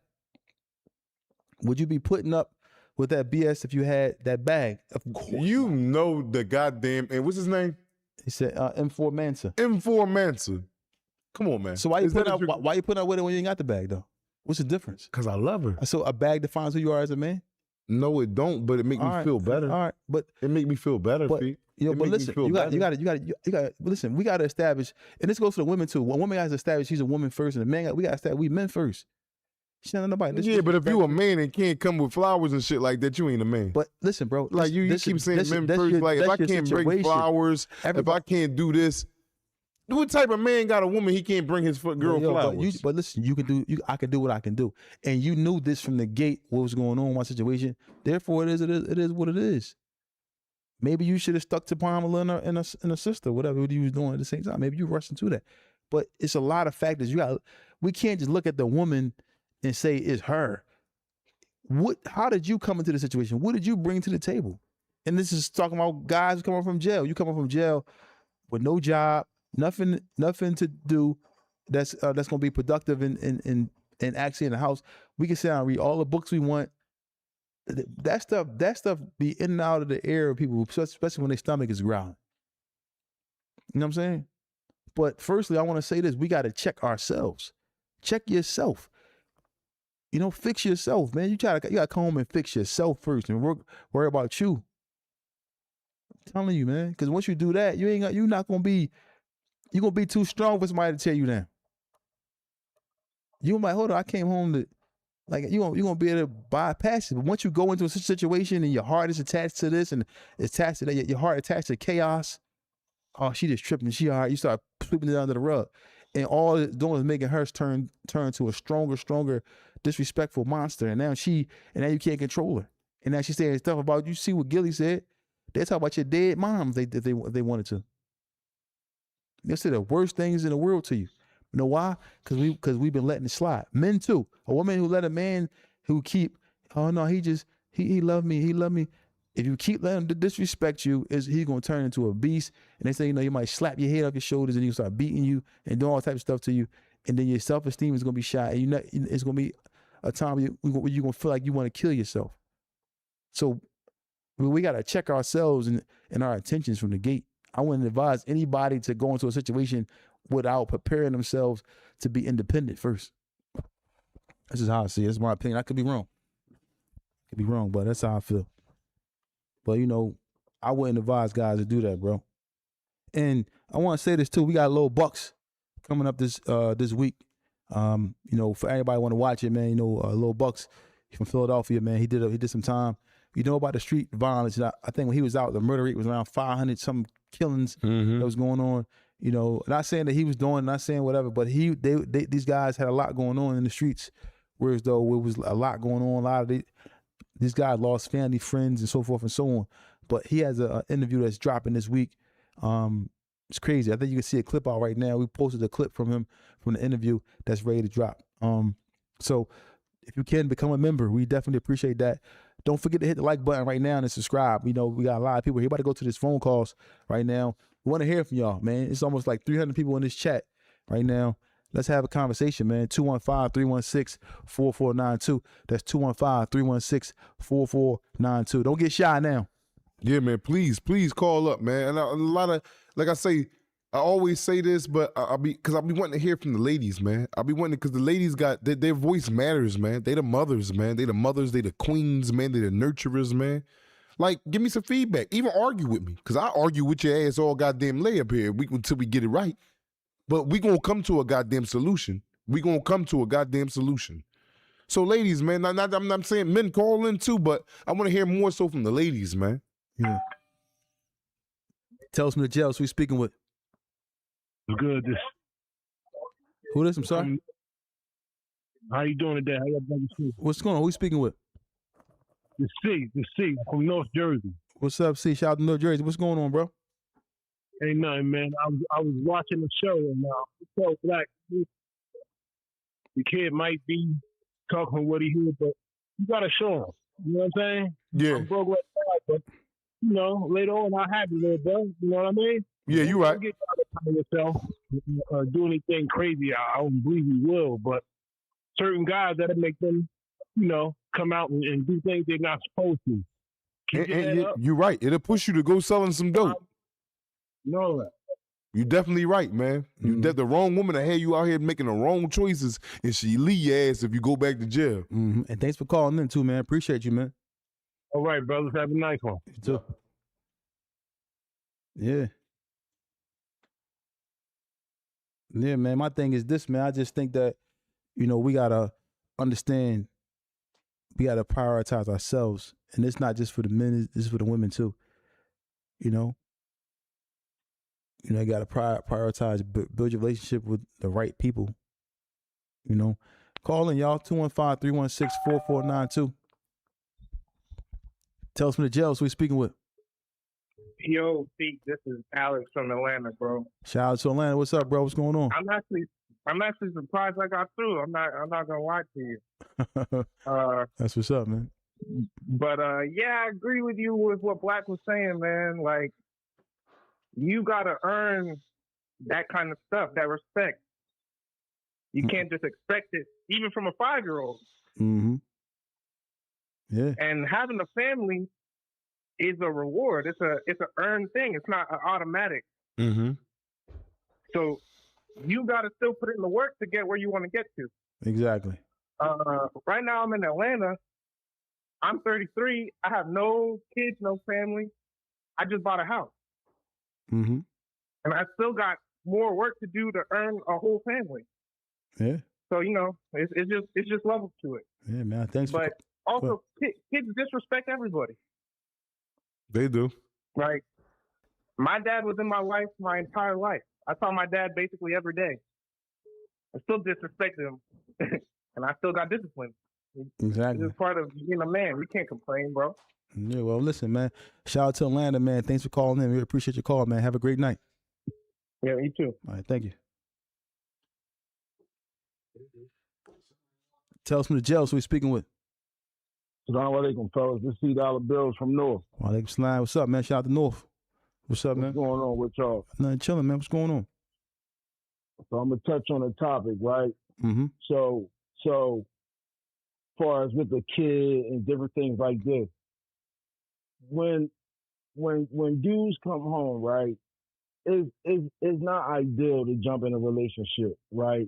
would you be putting up with that BS if you had that bag? Of course. You know the goddamn, and what's his name? He said M4 Mensa. M4 Mensa. Come on, man. So why you putting up with it when you ain't got the bag, though? What's the difference? Because I love her. So a bag defines who you are as a man? No, it don't, but it make me feel better. All right, but it make me feel better, Pete. But listen, you got. Listen, we got to establish, and this goes to the women too. When a woman has to establish she's a woman first, and a man, we got to establish we men first. She's not nobody. But if you a man and can't come with flowers and shit like that, you ain't a man. But listen, bro, like you keep saying men first. Like if I can't bring flowers, if I can't do this, what type of man got a woman he can't bring his girl flowers? But listen, I can do what I can do, and you knew this from the gate. What was going on in my situation? Therefore, it is what it is. Maybe you should have stuck to Pamela and a sister, whatever you was doing at the same time. Maybe you rushed into that. But it's a lot of factors. We can't just look at the woman and say it's her. How did you come into the situation? What did you bring to the table? And this is talking about guys coming from jail. You coming from jail with no job, nothing to do that's gonna be productive and actually in the house. We can sit down and read all the books we want. That stuff be in and out of the air of people, especially when their stomach is growling. You know what I'm saying? But firstly, I want to say this: we got to check ourselves. Check yourself. You know, fix yourself, man. You got to come home and fix yourself first, and worry about you. I'm telling you, man, because once you do that, you're gonna be too strong for somebody to tear you down. You might hold on. I came home to. Like you're gonna be able to bypass it. But once you go into a situation and your heart is attached to this and it's attached to that, your heart attached to chaos. Oh, she just tripping. She all right. You start sweeping it under the rug. And all it's doing is making her turn to a stronger, disrespectful monster. And now you can't control her. And now she's saying stuff about you. See what Gilly said? They talk about your dead moms if they wanted to. They say the worst things in the world to you. You know why? Because we've been letting it slide. Men too. A woman who let a man who keep, oh no, he loved me. If you keep letting him disrespect you, he's gonna turn into a beast. And they say, he might slap your head off your shoulders and he'll start beating you and doing all types of stuff to you. And then your self-esteem is gonna be shot. And it's gonna be a time where you're gonna feel like you want to kill yourself. So we gotta check ourselves and our intentions from the gate. I wouldn't advise anybody to go into a situation without preparing themselves to be independent first. This is how I see it. That's my opinion. I could be wrong. But that's how I feel. But I wouldn't advise guys to do that, bro. And I want to say this too. We got Lil Bucks coming up this week. You know, for everybody want to watch it, man. You know, Lil Bucks from Philadelphia, man. He did some time. You know about the street violence. I think when he was out, the murder rate was around 500 some killings that was going on. You know, not saying that he was doing, not saying whatever, but these guys had a lot going on in the streets. Whereas though it was a lot going on, a lot of these guys lost family, friends, and so forth and so on. But he has an interview that's dropping this week. It's crazy. I think you can see a clip out right now. We posted a clip from him from the interview that's ready to drop. So if you can become a member, we definitely appreciate that. Don't forget to hit the like button right now and subscribe. You know, we got a lot of people here. About to go to this phone calls right now. We want to hear from y'all, man. It's almost like 300 people in this chat right now. Let's have a conversation, man. 215-316-4492. That's 215-316-4492. Don't get shy now. Yeah, man. Please call up, man. And a lot of, like I say, I always say this, but I'll be wanting to hear from the ladies, man. I'll be wanting, because the ladies got their voice matters, man. They the mothers, man. They the mothers. They the queens, man. They the nurturers, man. Like, give me some feedback. Even argue with me, because I argue with your ass all goddamn lay up here until we get it right. But we gonna come to a goddamn solution. So, ladies, man. I'm not saying men call in too, but I want to hear more so from the ladies, man. Yeah. Tell us from the jail. So we speaking with. Good. Who this? I'm sorry. How you doing today? How y'all doing? What's going on? Who we speaking with? The C from North Jersey. What's up, C? Shout out to North Jersey. What's going on, bro? Ain't nothing, man. I was watching the show and so black. The kid might be talking what he heard, but you gotta show him. You know what I'm saying? Yeah. I'm broke like that, but you know, later on I'll have you, little bro. You know what I mean? Yeah, you right. Don't get out of yourself. Do anything crazy. I don't believe you will, but certain guys that'll make them, you know, come out and do things they're not supposed to. And you're right. It'll push you to go selling some dope. No, You're definitely right, man. The wrong woman that had you out here making the wrong choices, and she leave your ass if you go back to jail. And thanks for calling in too, man. Appreciate you, man. All right, brothers. Have a nice one. You too. Yeah. Yeah, man. My thing is this, man. I just think that, you know, we gotta understand, we gotta prioritize ourselves, and it's not just for the men; it's for the women too. You know, you gotta prioritize, build your relationship with the right people. You know, call in, y'all. 215-316-4492. Tell us from the jail. So we speaking with. Yo, Pete, this is Alex from Atlanta, bro. Shout out to Atlanta. What's up, bro? What's going on? I'm actually surprised I got through. I'm not gonna lie to you. That's what's up, man. But yeah, I agree with you with what Black was saying, man. Like, you gotta earn that kind of stuff, that respect. You can't just expect it, even from a 5-year-old. Mm-hmm. Yeah. And having a family is a reward. It's an earned thing. It's not an automatic. Mm-hmm. So you got to still put in the work to get where you want to get to. Exactly. Right now I'm in Atlanta. I'm 33. I have no kids, no family. I just bought a house. Mm-hmm. And I still got more work to do to earn a whole family. Yeah. So, you know, it's just levels to it. Yeah, man. Thanks. But also, kids disrespect everybody. They do. Right? My dad was in my life my entire life. I saw my dad basically every day. I still disrespected him, and I still got disciplined. Exactly. It's part of being a man. We can't complain, bro. Yeah, well, listen, man. Shout out to Atlanta, man. Thanks for calling in. We appreciate your call, man. Have a great night. Yeah, you too. All right, thank you. Tell us from the jail, so we're speaking with. Assalamu alaikum, fellas. This is $2 bills from North. Walaikum salam. What's up, man? Shout out to North. What's up, man? What's going on with y'all? Nothing, chilling, man. What's going on? So I'm gonna touch on the topic, right? Mm-hmm. So far as with the kid and different things like this, when dudes come home, right, it's not ideal to jump in a relationship, right?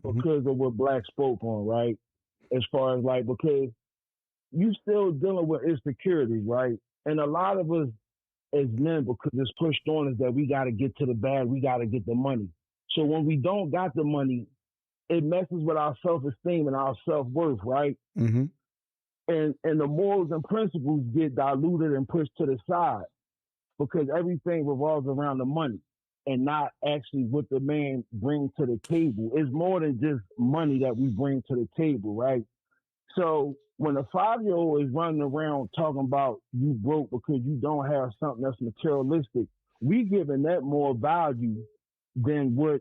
Because of what Black spoke on, right? As far as like, because you still dealing with insecurities, right? And a lot of us as men because it's pushed on us that we got to get to the bag, we got to get the money. So when we don't got the money, it messes with our self-esteem and our self-worth, right? Mm-hmm. And the morals and principles get diluted and pushed to the side because everything revolves around the money and not actually what the man brings to the table. It's more than just money that we bring to the table, right? So when a 5-year-old is running around talking about you broke because you don't have something that's materialistic, we giving that more value than what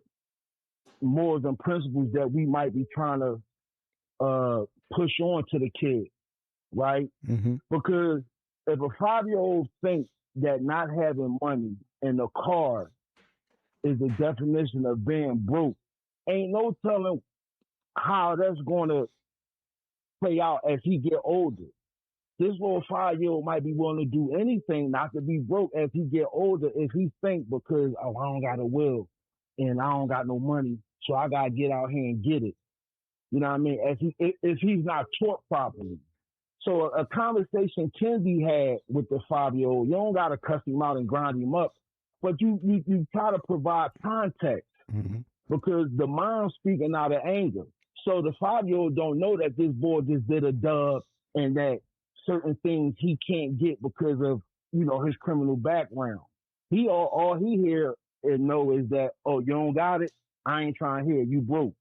morals and principles that we might be trying to push on to the kid, right? Mm-hmm. Because if a 5-year-old thinks that not having money in a car is the definition of being broke, ain't no telling how that's going to play out as he get older. This little 5-year-old might be willing to do anything not to be broke as he get older if he think because, oh, I don't got a will and I don't got no money, so I got to get out here and get it. You know what I mean? If he's not taught properly. So a conversation can be had with the 5-year-old. You don't got to cuss him out and grind him up, but you try to provide context Mm-hmm. because the mom's speaking out of anger. So the 5-year-old don't know that this boy just did a dub and that certain things he can't get because of, his criminal background. All he hear and know is that, oh, you don't got it? I ain't trying to hear you broke.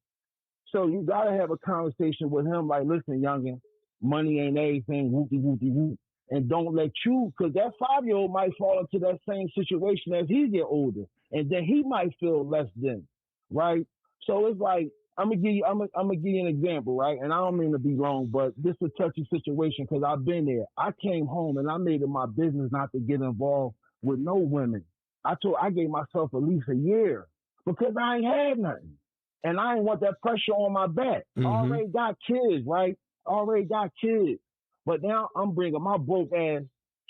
So you got to have a conversation with him like, listen, youngin, money ain't everything, whoopty, whoopty, whoop. And don't let you, because that 5-year-old might fall into that same situation as he get older. And then he might feel less than, right? So it's like, I'm gonna give you an example, right? And I don't mean to be long, but this is a touchy situation because I've been there. I came home and I made it my business not to get involved with no women. I gave myself at least a year because I ain't had nothing. And I ain't want that pressure on my back. Mm-hmm. I already got kids, right? Already got kids. But now I'm bringing my broke ass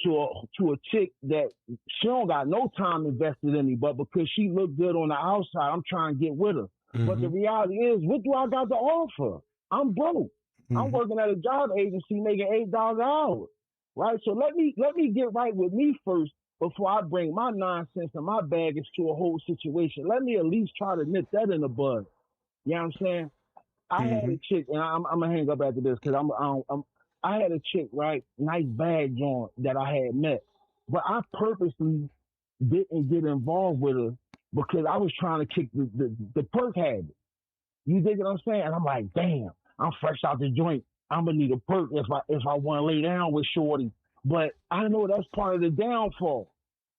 to a chick that she don't got no time invested in me, but because she look good on the outside, I'm trying to get with her. Mm-hmm. But the reality is, what do I got to offer? I'm broke. Mm-hmm. I'm working at a job agency making $8 an hour, right? So let me get right with me first before I bring my nonsense and my baggage to a whole situation. Let me at least try to nip that in the bud. You know what I'm saying? I had a chick, and I'm gonna hang up after this because I had a chick, right? Nice bag on that I had met, but I purposely didn't get involved with her because I was trying to kick the perk habit. You dig what I'm saying? And I'm like, damn, I'm fresh out the joint. I'm gonna need a perk if I want to lay down with shorty. But I know that's part of the downfall.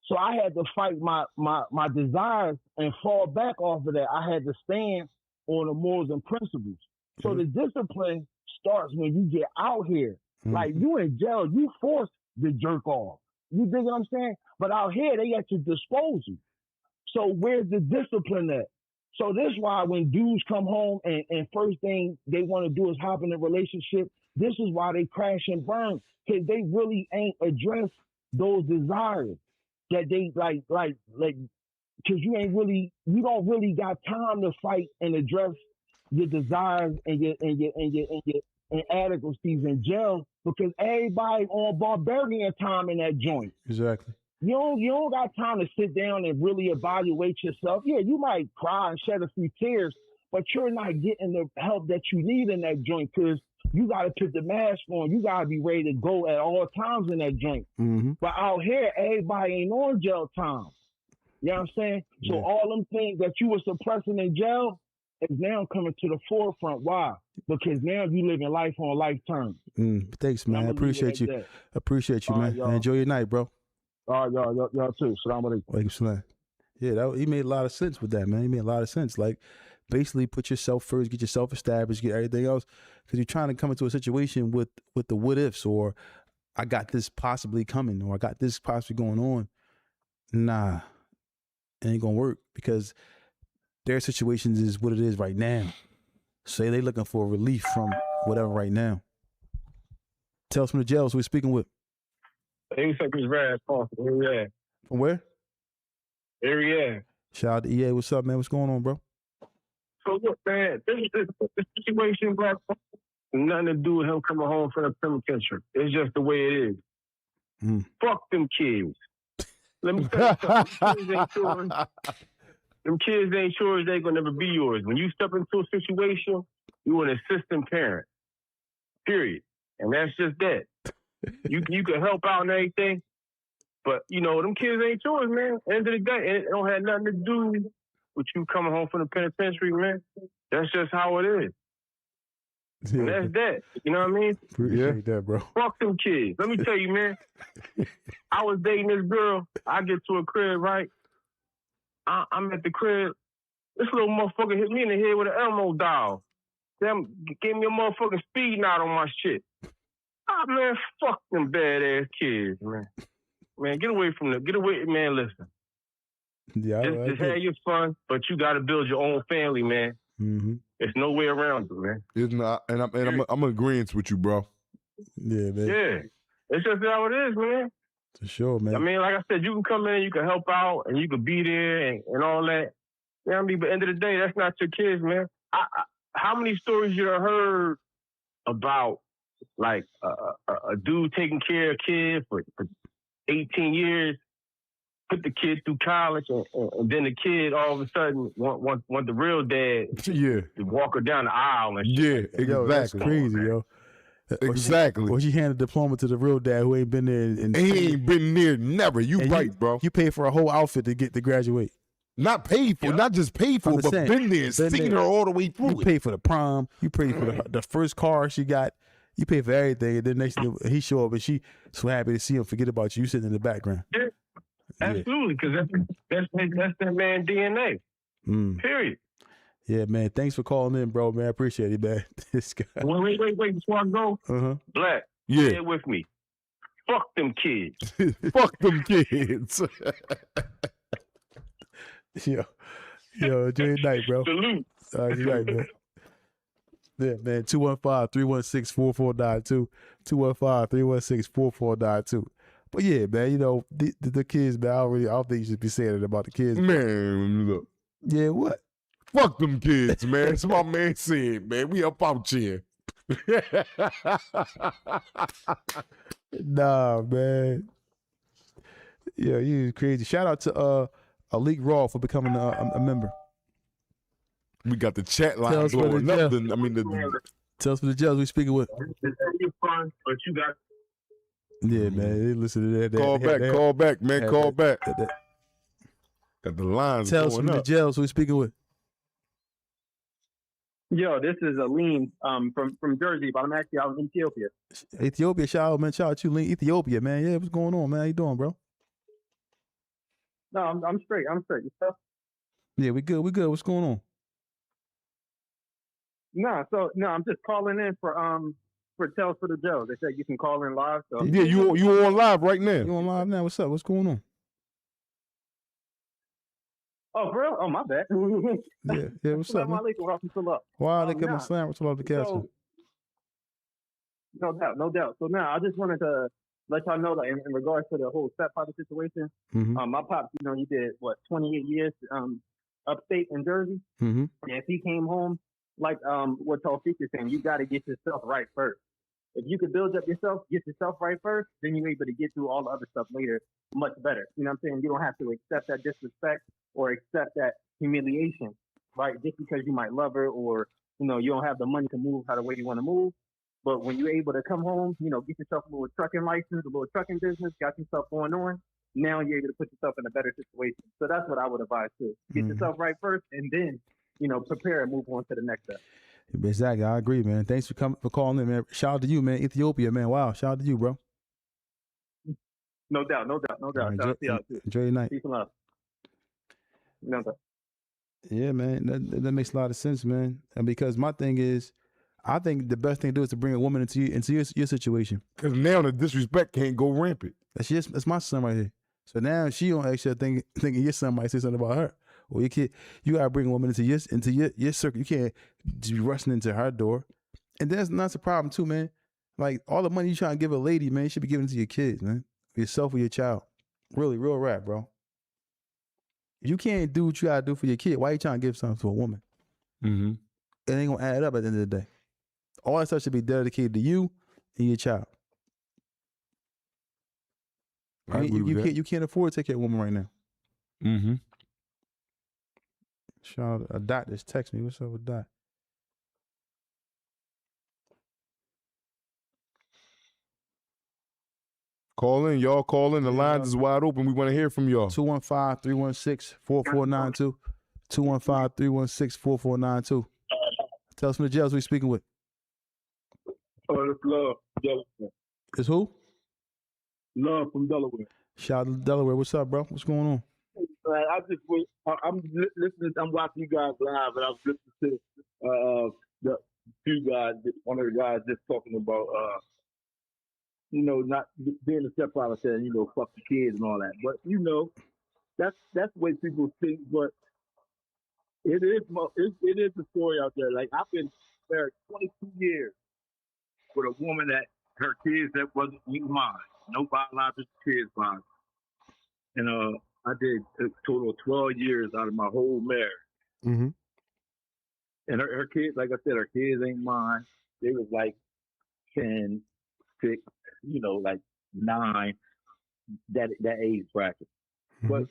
So I had to fight my desires and fall back off of that. I had to stand on the morals and principles. So the discipline starts when you get out here. Mm-hmm. Like you in jail, you forced to jerk off. You dig what I'm saying? But out here, they at your disposal. So where's the discipline at? So this is why when dudes come home and first thing they want to do is hop in a relationship, this is why they crash and burn, because they really ain't addressed those desires that they like, because you don't really got time to fight and address your desires and your inadequacies in jail because everybody on barbarian time in that joint. Exactly. You don't got time to sit down and really evaluate yourself. Yeah, you might cry and shed a few tears, but you're not getting the help that you need in that joint because you got to put the mask on. You got to be ready to go at all times in that joint. Mm-hmm. But out here, everybody ain't on jail time. You know what I'm saying? So all them things that you were suppressing in jail is now coming to the forefront. Why? Because now you living life on life terms. Thanks, man. I appreciate you. That. Appreciate you, man. Right, enjoy your night, bro. All right, y'all too. Salam alaikum. Walaikum salam. Yeah, he made a lot of sense with that, man. He made a lot of sense. Like, basically put yourself first, get yourself established, get everything else. Because you're trying to come into a situation with the what ifs, or I got this possibly coming, or I got this possibly going on. Nah, it ain't gonna work because their situations is what it is right now. Say they looking for relief from whatever right now. Tell us from the jail, so we're speaking with. Hey, Chris Brad, from where? From where? Area. Shout out to EA. What's up, man? What's going on, bro? So look, man, this situation, Black, nothing to do with him coming home from the penitentiary. It's just the way it is. Fuck them kids. Let me tell you something. Them kids ain't sure they gonna never be yours. When you step into a situation, you an assistant parent. Period. And that's just that. You can help out and everything, but you know, them kids ain't yours, man. End of the day, it don't have nothing to do with you coming home from the penitentiary, man. That's just how it is. Yeah, And that's that. You know what I mean? appreciate that, bro. Fuck them kids. Let me tell you, man. I was dating this girl. I get to a crib, right? I'm at the crib. This little motherfucker hit me in the head with an Elmo doll. Them gave me a motherfucking speed knot on my shit. Ah, man, fuck them badass kids, man. Man, get away, man, listen. Yeah, Just have your fun, but you got to build your own family, man. Mm-hmm. There's no way around it, man. It's not, and I'm agreeing with you, bro. Yeah, man. Yeah. It's just how it is, man. For sure, man. I mean, like I said, you can come in, you can help out, and you can be there and all that. You know what I mean? But at the end of the day, that's not your kids, man. How many stories you done heard about, like, a dude taking care of kids for 18 years, put the kid through college, and then the kid all of a sudden want the real dad to walk her down the aisle and shit. Yeah, Yo, that's exactly. crazy, yo. Exactly. Or she handed a diploma to the real dad who ain't been there. And he ain't been there never. You right, bro. You pay for a whole outfit to get to graduate. Not paid for, not just paid for, but been there, seen her all the way through. You pay for the prom. You pay for the first car she got. You pay for everything. And then next thing he show up and she so happy to see him, forget about you sitting in the background. Yeah, absolutely, because that's that man DNA. Period. Yeah, man. Thanks for calling in, bro, man. I appreciate it, man. This guy. Wait. Before I go, Black, stay with me. Fuck them kids. Fuck them kids. Yo, enjoy your night, bro. Salute. Good night, man. Yeah, man. 215-316-4492. 215-316-4492. But yeah, man, you know, the kids, man, I don't think you should be saying it about the kids. Man, look. Yeah, what? Fuck them kids, man. That's what my man said, man. We up out here. Nah, man. Yeah, you crazy. Shout out to Alik Raw for becoming a member. We got the chat line blowing up. Tell us for the jails we speaking with. It's fun, but you got. Yeah, man. They listen to that. Call back, man. Call back. Got the lines Tell us going from the up. jails we speaking with. Yo, this is Aline from Jersey, but I'm actually out in Ethiopia. Ethiopia, shout out, man. Shout out to you, Lean. Ethiopia, man. Yeah, what's going on, man? How you doing, bro? No, I'm straight. I'm straight. Yourself? Yeah, we good. What's going on? No, I'm just calling in for Tales for the Jail. They said you can call in live. So Yeah, you on live right now. You on live now? What's up? What's going on? Oh, for real? Oh, my bad. Yeah. What's up, man? Wow, they come slam what's up the castle. No doubt. So now I just wanted to let y'all know that in regards to the whole stepfather situation, my pops, he did 28 years upstate in Jersey. And if he came home, like what Tawfiq is saying, you got to get yourself right first. If you could build up yourself, get yourself right first, then you're able to get through all the other stuff later much better. You know what I'm saying? You don't have to accept that disrespect or accept that humiliation, right? Just because you might love her or, you don't have the money to move how the way you want to move. But when you're able to come home, get yourself a little trucking license, a little trucking business, got yourself going on, now you're able to put yourself in a better situation. So that's what I would advise too. Get yourself right first and then, prepare and move on to the next step. Exactly. I agree, man. Thanks for calling in, man. Shout out to you, man. Ethiopia, man. Wow. Shout out to you, bro. No doubt. Right, Shout out to y'all too. Enjoy your night. Peace and love. No doubt. Yeah, man. That makes a lot of sense, man. And because my thing is, I think the best thing to do is to bring a woman into your situation. Because now the disrespect can't go rampant. That's my son right here. So now she don't actually thinking your son might say something about her or your kid. You gotta bring a woman into your circle. You can't just be rushing into her door. And that's a problem too, man. Like all the money you trying to give a lady, man, you should be giving it to your kids, man. Yourself or your child. Really, real rap, bro. If you can't do what you gotta do for your kid, why you trying to give something to a woman? It ain't gonna add up at the end of the day. All that stuff should be dedicated to you and your child. I mean, you can't afford to take care of a woman right now. Mm-hmm. Shout out, a Dot just text me. What's up with Dot? Call in, y'all. Call in. The lines is wide open. We want to hear from y'all. 215-316-4492. 215-316-4492. Tell us from the jails we speaking with. Oh, it's Love, Delaware. It's who? Love from Delaware. Shout out to Delaware. What's up, bro? What's going on? I'm listening. I'm watching you guys live, and I was listening to the few guys. One of the guys just talking about, not being a stepfather, saying, fuck the kids and all that. But that's the way people think. But it is a story out there. Like, I've been married 22 years with a woman that her kids that wasn't even mine. No biological kids mine. And I did a total of 12 years out of my whole marriage. Mm-hmm. And her kids, like I said, her kids ain't mine. They was like 10, 6, like 9, that age bracket. Mm-hmm. But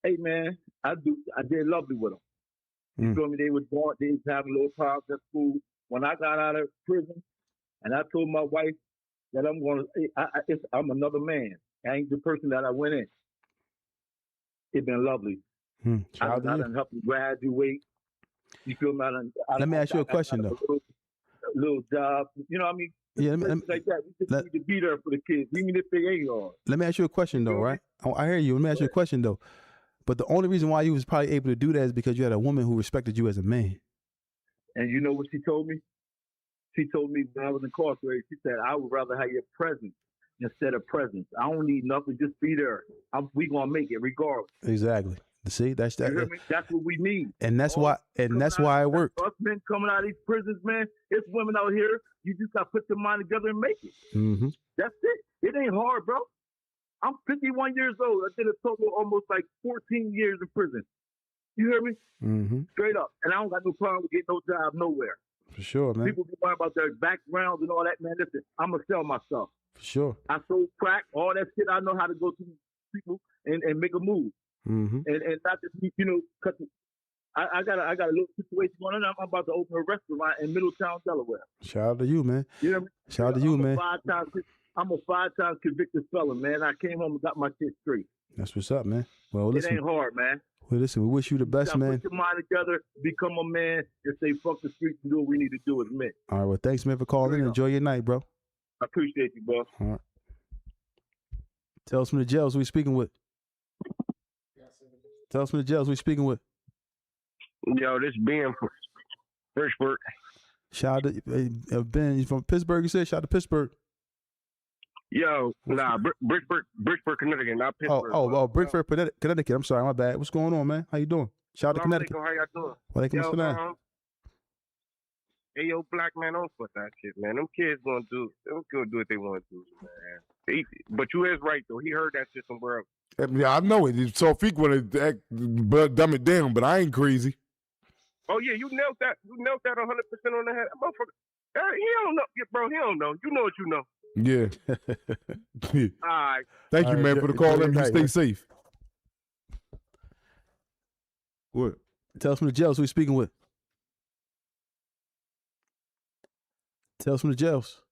hey, man, I did lovely with them. You feel me? They was born. They was having little problems at school. When I got out of prison, and I told my wife that I'm another man. I ain't the person that I went in. It's been lovely. I done helped them graduate. You feel me? Let me ask you a question, though. A little job. You know what I mean? Yeah, like that. We just need to be there for the kids, even if they ain't hard. Let me ask you a question, though, right? I hear you. Let me ask you a question, though. But the only reason why you was probably able to do that is because you had a woman who respected you as a man. And you know what she told me? She told me when I was incarcerated, she said, I would rather have your presence instead of presence. I don't need nothing. Just be there. We going to make it regardless. Exactly. See, that's that. You hear me? That's what we need. And that's why it worked. Us men coming out of these prisons, man, it's women out here. You just got to put your mind together and make it. Mm-hmm. That's it. It ain't hard, bro. I'm 51 years old. I did a total of almost like 14 years in prison. You hear me? Mm-hmm. Straight up. And I don't got no problem with getting no job nowhere. For sure, man. People be worried about their backgrounds and all that, man. Listen, I'm going to sell myself. For sure. I sold crack, all that shit. I know how to go to people and make a move. Mm-hmm. And not just, cause I got a little situation going on. I'm about to open a restaurant in Middletown, Delaware. Shout out to you, man. You know what I mean? Shout out to you, man. I'm a 5-time convicted felon, man. I came home and got my shit straight. That's what's up, man. Well, listen. It ain't hard, man. Well, listen, we wish you the best, man. Put your mind together, become a man, and say fuck the streets and do what we need to do as men. All right, well, thanks, man, for calling in. Enjoy your night, bro. I appreciate you, bro. All right. Tell us from the jails who we speaking with. Tell us from the jails who we speaking with. Yo, this Ben from Pittsburgh. Shout out to Ben. You from Pittsburgh? You said shout out to Pittsburgh. Yo, Bridgeport, Connecticut, not Pittsburgh. Bridgeport, Connecticut. I'm sorry, my bad. What's going on, man? How you doing? Shout out to Connecticut. How y'all doing? Walaikum assalam. Hey, yo, black man, don't fuck that shit, man. Them kids gonna do what they want to do, man. But you is right though. He heard that shit somewhere else. Yeah, I know it. Tawfiq want to dumb it down, but I ain't crazy. Oh yeah, you nailed that. You nailed that 100% on the head, motherfucker. He don't know, bro. He don't know. You know what you know. Yeah. All right. Thank you, man, for the call. And you stay safe. What? Tell us from the jails who we speaking with. Tell us from the jails.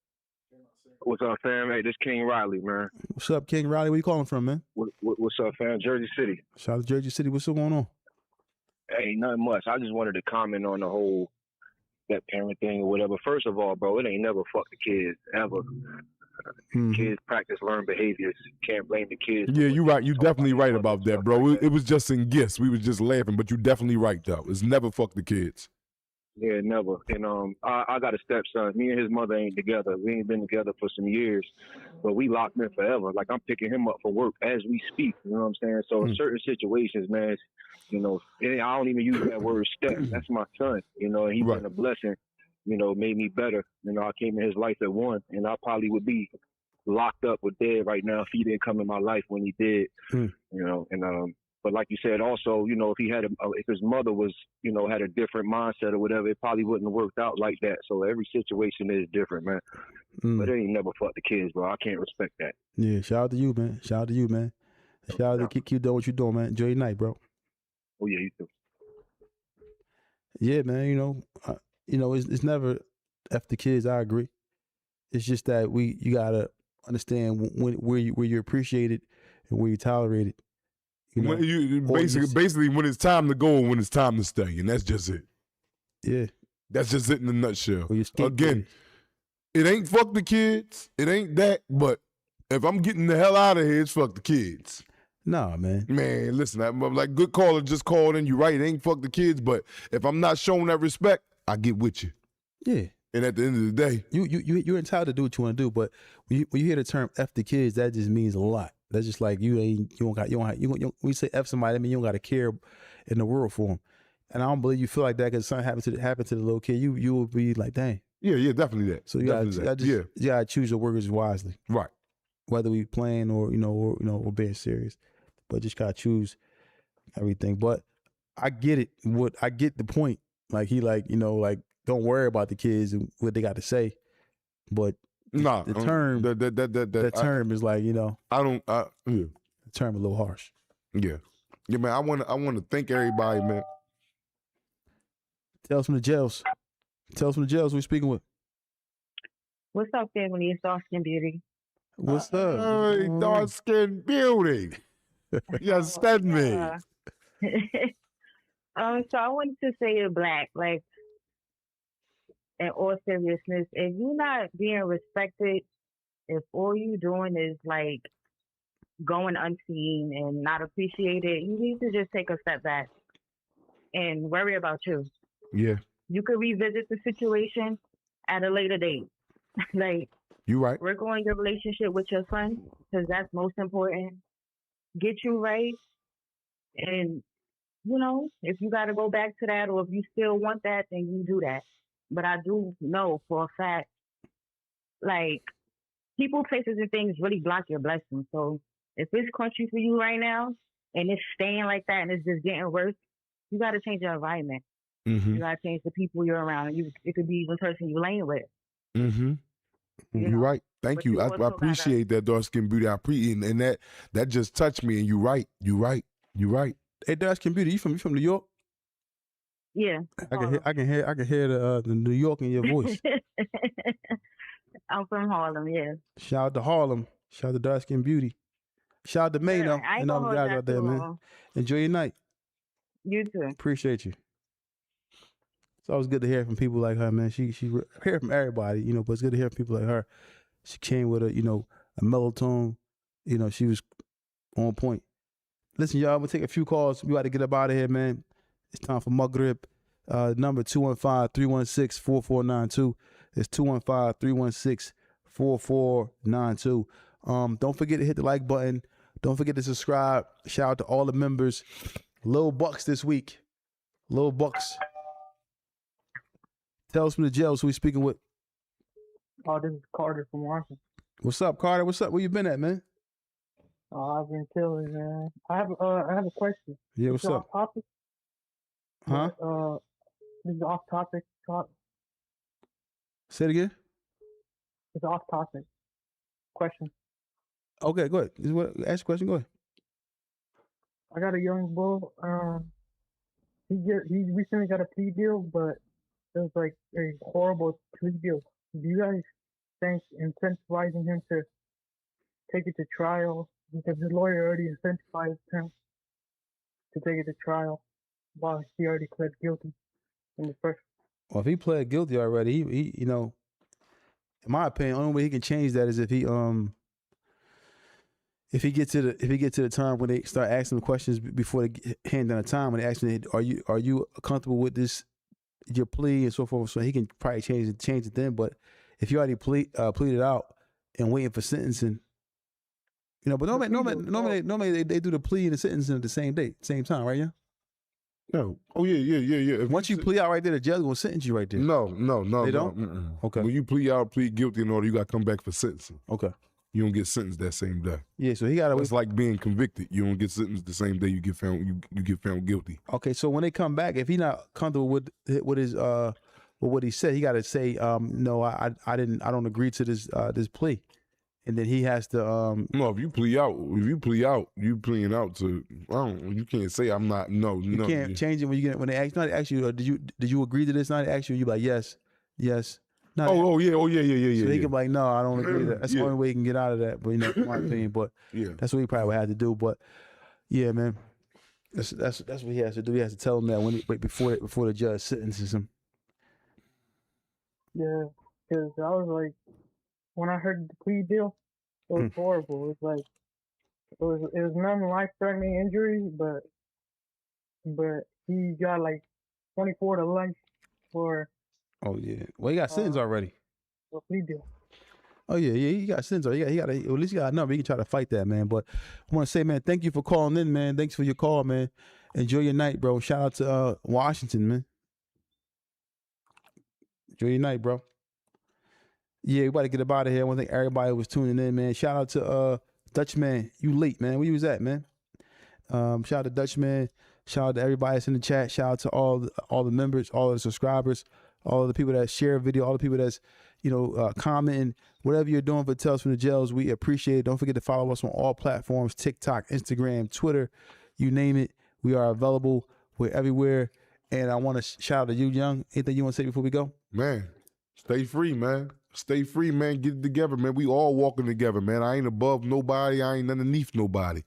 What's up, fam? Hey, this King Riley, man. What's up, King Riley? Where you calling from, man? What's up, fam? Jersey City. Shout out to Jersey City. What's going on? Hey, nothing much. I just wanted to comment on the whole that parent thing or whatever. First of all, bro, it ain't never fuck the kids, ever. Kids practice learned behaviors. Can't blame the kids. Yeah, you're right. You're definitely right about that, bro. It was just in gifts. We was just laughing, but you're definitely right, though. It's never fuck the kids. Yeah, never. And I got a stepson. Me and his mother ain't together. We ain't been together for some years, but we locked in forever. Like, I'm picking him up for work as we speak. You know what I'm saying? So in certain situations, man, I don't even use that word step. That's my son. And he's been a blessing. Made me better. I came in his life at 1, and I probably would be locked up or dead right now if he didn't come in my life when he did. But like you said, also, if he had if his mother was, had a different mindset or whatever, it probably wouldn't have worked out like that. So every situation is different, man. But it ain't never fucked the kids, bro. I can't respect that. Yeah, shout out to you, man. Shout out to you, man. Shout out to keep doing what you're doing, man. Enjoy your night, bro. Oh yeah, you too. Yeah, man. It's never F the kids. I agree. It's just that you gotta understand where you're appreciated and where you're tolerated. Basically, when it's time to go and when it's time to stay, and that's just it. Yeah, that's just it in a nutshell. Well, Again, it ain't fuck the kids. It ain't that. But if I'm getting the hell out of here, it's fuck the kids. Nah, man. Man, listen, I'm like good caller just called in. You're right. It ain't fuck the kids. But if I'm not showing that respect, I get with you. Yeah. And at the end of the day, you're entitled to do what you want to do. But when you hear the term F the kids, that just means a lot. That's just like when you say F somebody, I mean you don't got to care in the world for them. And I don't believe you feel like that because something happened to the little kid. You will be like, dang. Yeah, definitely that. So you gotta choose your words wisely, right? Whether we playing or being serious, but just gotta choose everything. But I get it. I get the point. Like don't worry about the kids and what they got to say. But the term that term is like the term a little harsh. Yeah, man. I want to thank everybody, man. Tell us from the jails. Tell us from the jails who we speaking with. What's up, family? It's Dark Skin Beauty. What's up? Hey, Dark Skin Beauty. Yes, that's me. So I wanted to say to Black, like, in all seriousness, if you're not being respected, if all you doing is like going unseen and not appreciated, you need to just take a step back and worry about you. Yeah. You could revisit the situation at a later date. Like, you right. Work on your relationship with your son because that's most important. Get you right. And, if you got to go back to that or if you still want that, then you do that. But I do know for a fact, like, people, places, and things really block your blessings. So if it's crunchy for you right now and it's staying like that and it's just getting worse, you got to change your environment. Mm-hmm. You got to change the people you're around. It could be even the person you're laying with. Mm-hmm. You're right. Thank you. I appreciate that, Dark Skin Beauty. I appreciate and that just touched me. And you're right. You're right. You're right. Hey, Dark Skin Beauty, you from New York? Yeah. I can hear the New York in your voice. I'm from Harlem. Yeah. Shout out to Harlem. Shout out to Dark Skin Beauty. Shout out to Mano and all the guys out there, man. Enjoy your night. You too. Appreciate you. It's always good to hear from people like her, man. She hear from everybody, but it's good to hear from people like her. She came with a mellow tone. She was on point. Listen, y'all, I'm gonna take a few calls. We got to get up out of here, man. It's time for Maghrib. Number 215-316-4492. It's 215-316-4492. Don't forget to hit the like button. Don't forget to subscribe. Shout out to all the members. Lil Bucks this week. Lil Bucks. Tell us from the jails who we speaking with. Oh, this is Carter from Washington. What's up, Carter? What's up? Where you been at, man? I've been chilling, man. I have a question. Yeah, what's up? Off topic? Huh? This is off topic. Say it again. It's off topic. Question. Okay, go ahead. Ask a question. Go ahead. I got a young bull. He recently got a plea deal, but it was like a horrible plea deal. Do you guys think incentivizing him to take it to trial, because his lawyer already incentivized him to take it to trial while he already pled guilty in the first? Well, if he pled guilty already, he in my opinion, the only way he can change that is if he get to the time when they start asking him questions before they hand down the time, when they ask him, are you comfortable with this, your plea and so forth, so he can probably change it then. But if you already pleaded out and waiting for sentencing, but normally they do the plea and the sentencing at the same day, same time, right? Yeah. No. Oh yeah. Once you plead out right there, the judge gonna sentence you right there. No. They don't. Okay. When you plead guilty in order, you got to come back for sentencing. Okay. You don't get sentenced that same day. Yeah, so he got to. It's like being convicted. You don't get sentenced the same day you get found. You get found guilty. Okay, so when they come back, if he not comfortable with his But what he said, he got to say, no, I don't agree to this this plea, and then he has to. No, if you plea out, you pleading out to. You can't say I'm not. No, You no. can't change it when you get when they ask. Not ask you, did you agree to this? Not ask you. You be like yes. Not Oh yeah. So he yeah. can be like, no, I don't agree to that. That's Yeah. the only way he can get out of that. But in my opinion, but that's what he probably would have to do. But yeah, man, that's what he has to do. He has to tell him that before the judge sentences him. Yeah, because I was like, when I heard the plea deal, it was horrible. It was like it was non-life-threatening injuries, but he got like 24 to life for. Oh yeah, well he got sentenced already. A plea deal. Oh yeah, he got sentenced already. He got at least he got a number. He can try to fight that, man. But I want to say, man, thank you for calling in, man. Thanks for your call, man. Enjoy your night, bro. Shout out to Washington, man. Enjoy your night, bro. Yeah, we about to get up out of here. I want to thank everybody who was tuning in, man. Shout out to Dutchman. You late, man. Where you was at, man? Shout out to Dutchman. Shout out to everybody that's in the chat. Shout out to all the members, all the subscribers, all the people that share a video, all the people that's commenting. Whatever you're doing for Tales from the Jails, we appreciate it. Don't forget to follow us on all platforms: TikTok, Instagram, Twitter, you name it. We are available. We're everywhere. And I want to shout out to you, Young. Anything you want to say before we go? Man, stay free, man. Stay free, man. Get it together, man. We all walking together, man. I ain't above nobody. I ain't underneath nobody.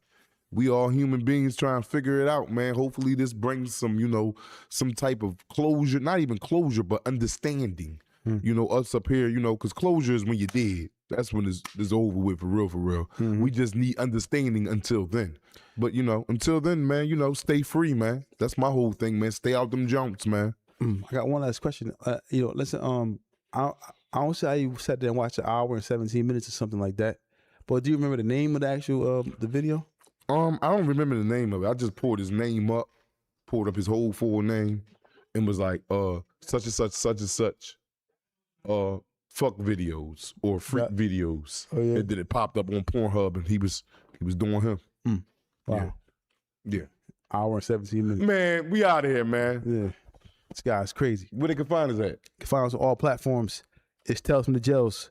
We all human beings trying to figure it out, man. Hopefully this brings some, some type of closure. Not even closure, but understanding. Us up here, because closure is when you're dead. That's when it's over with, for real, for real. Mm-hmm. We just need understanding until then. But, until then, man, stay free, man. That's my whole thing, man. Stay out them junks, man. I got one last question. Listen, I don't see how you sat there and watched an hour and 17 minutes or something like that. But do you remember the name of the actual the video? I don't remember the name of it. I just pulled his name up, pulled up his whole full name, and was like, such and such, fuck videos or freak videos. Oh, yeah. And then it popped up on Pornhub, and he was doing him. Wow. Yeah. Hour and 17 minutes. Man, we out of here, man. Yeah. This guy's crazy. Where they can find us at? You can find us on all platforms. It's Tales from the Jails.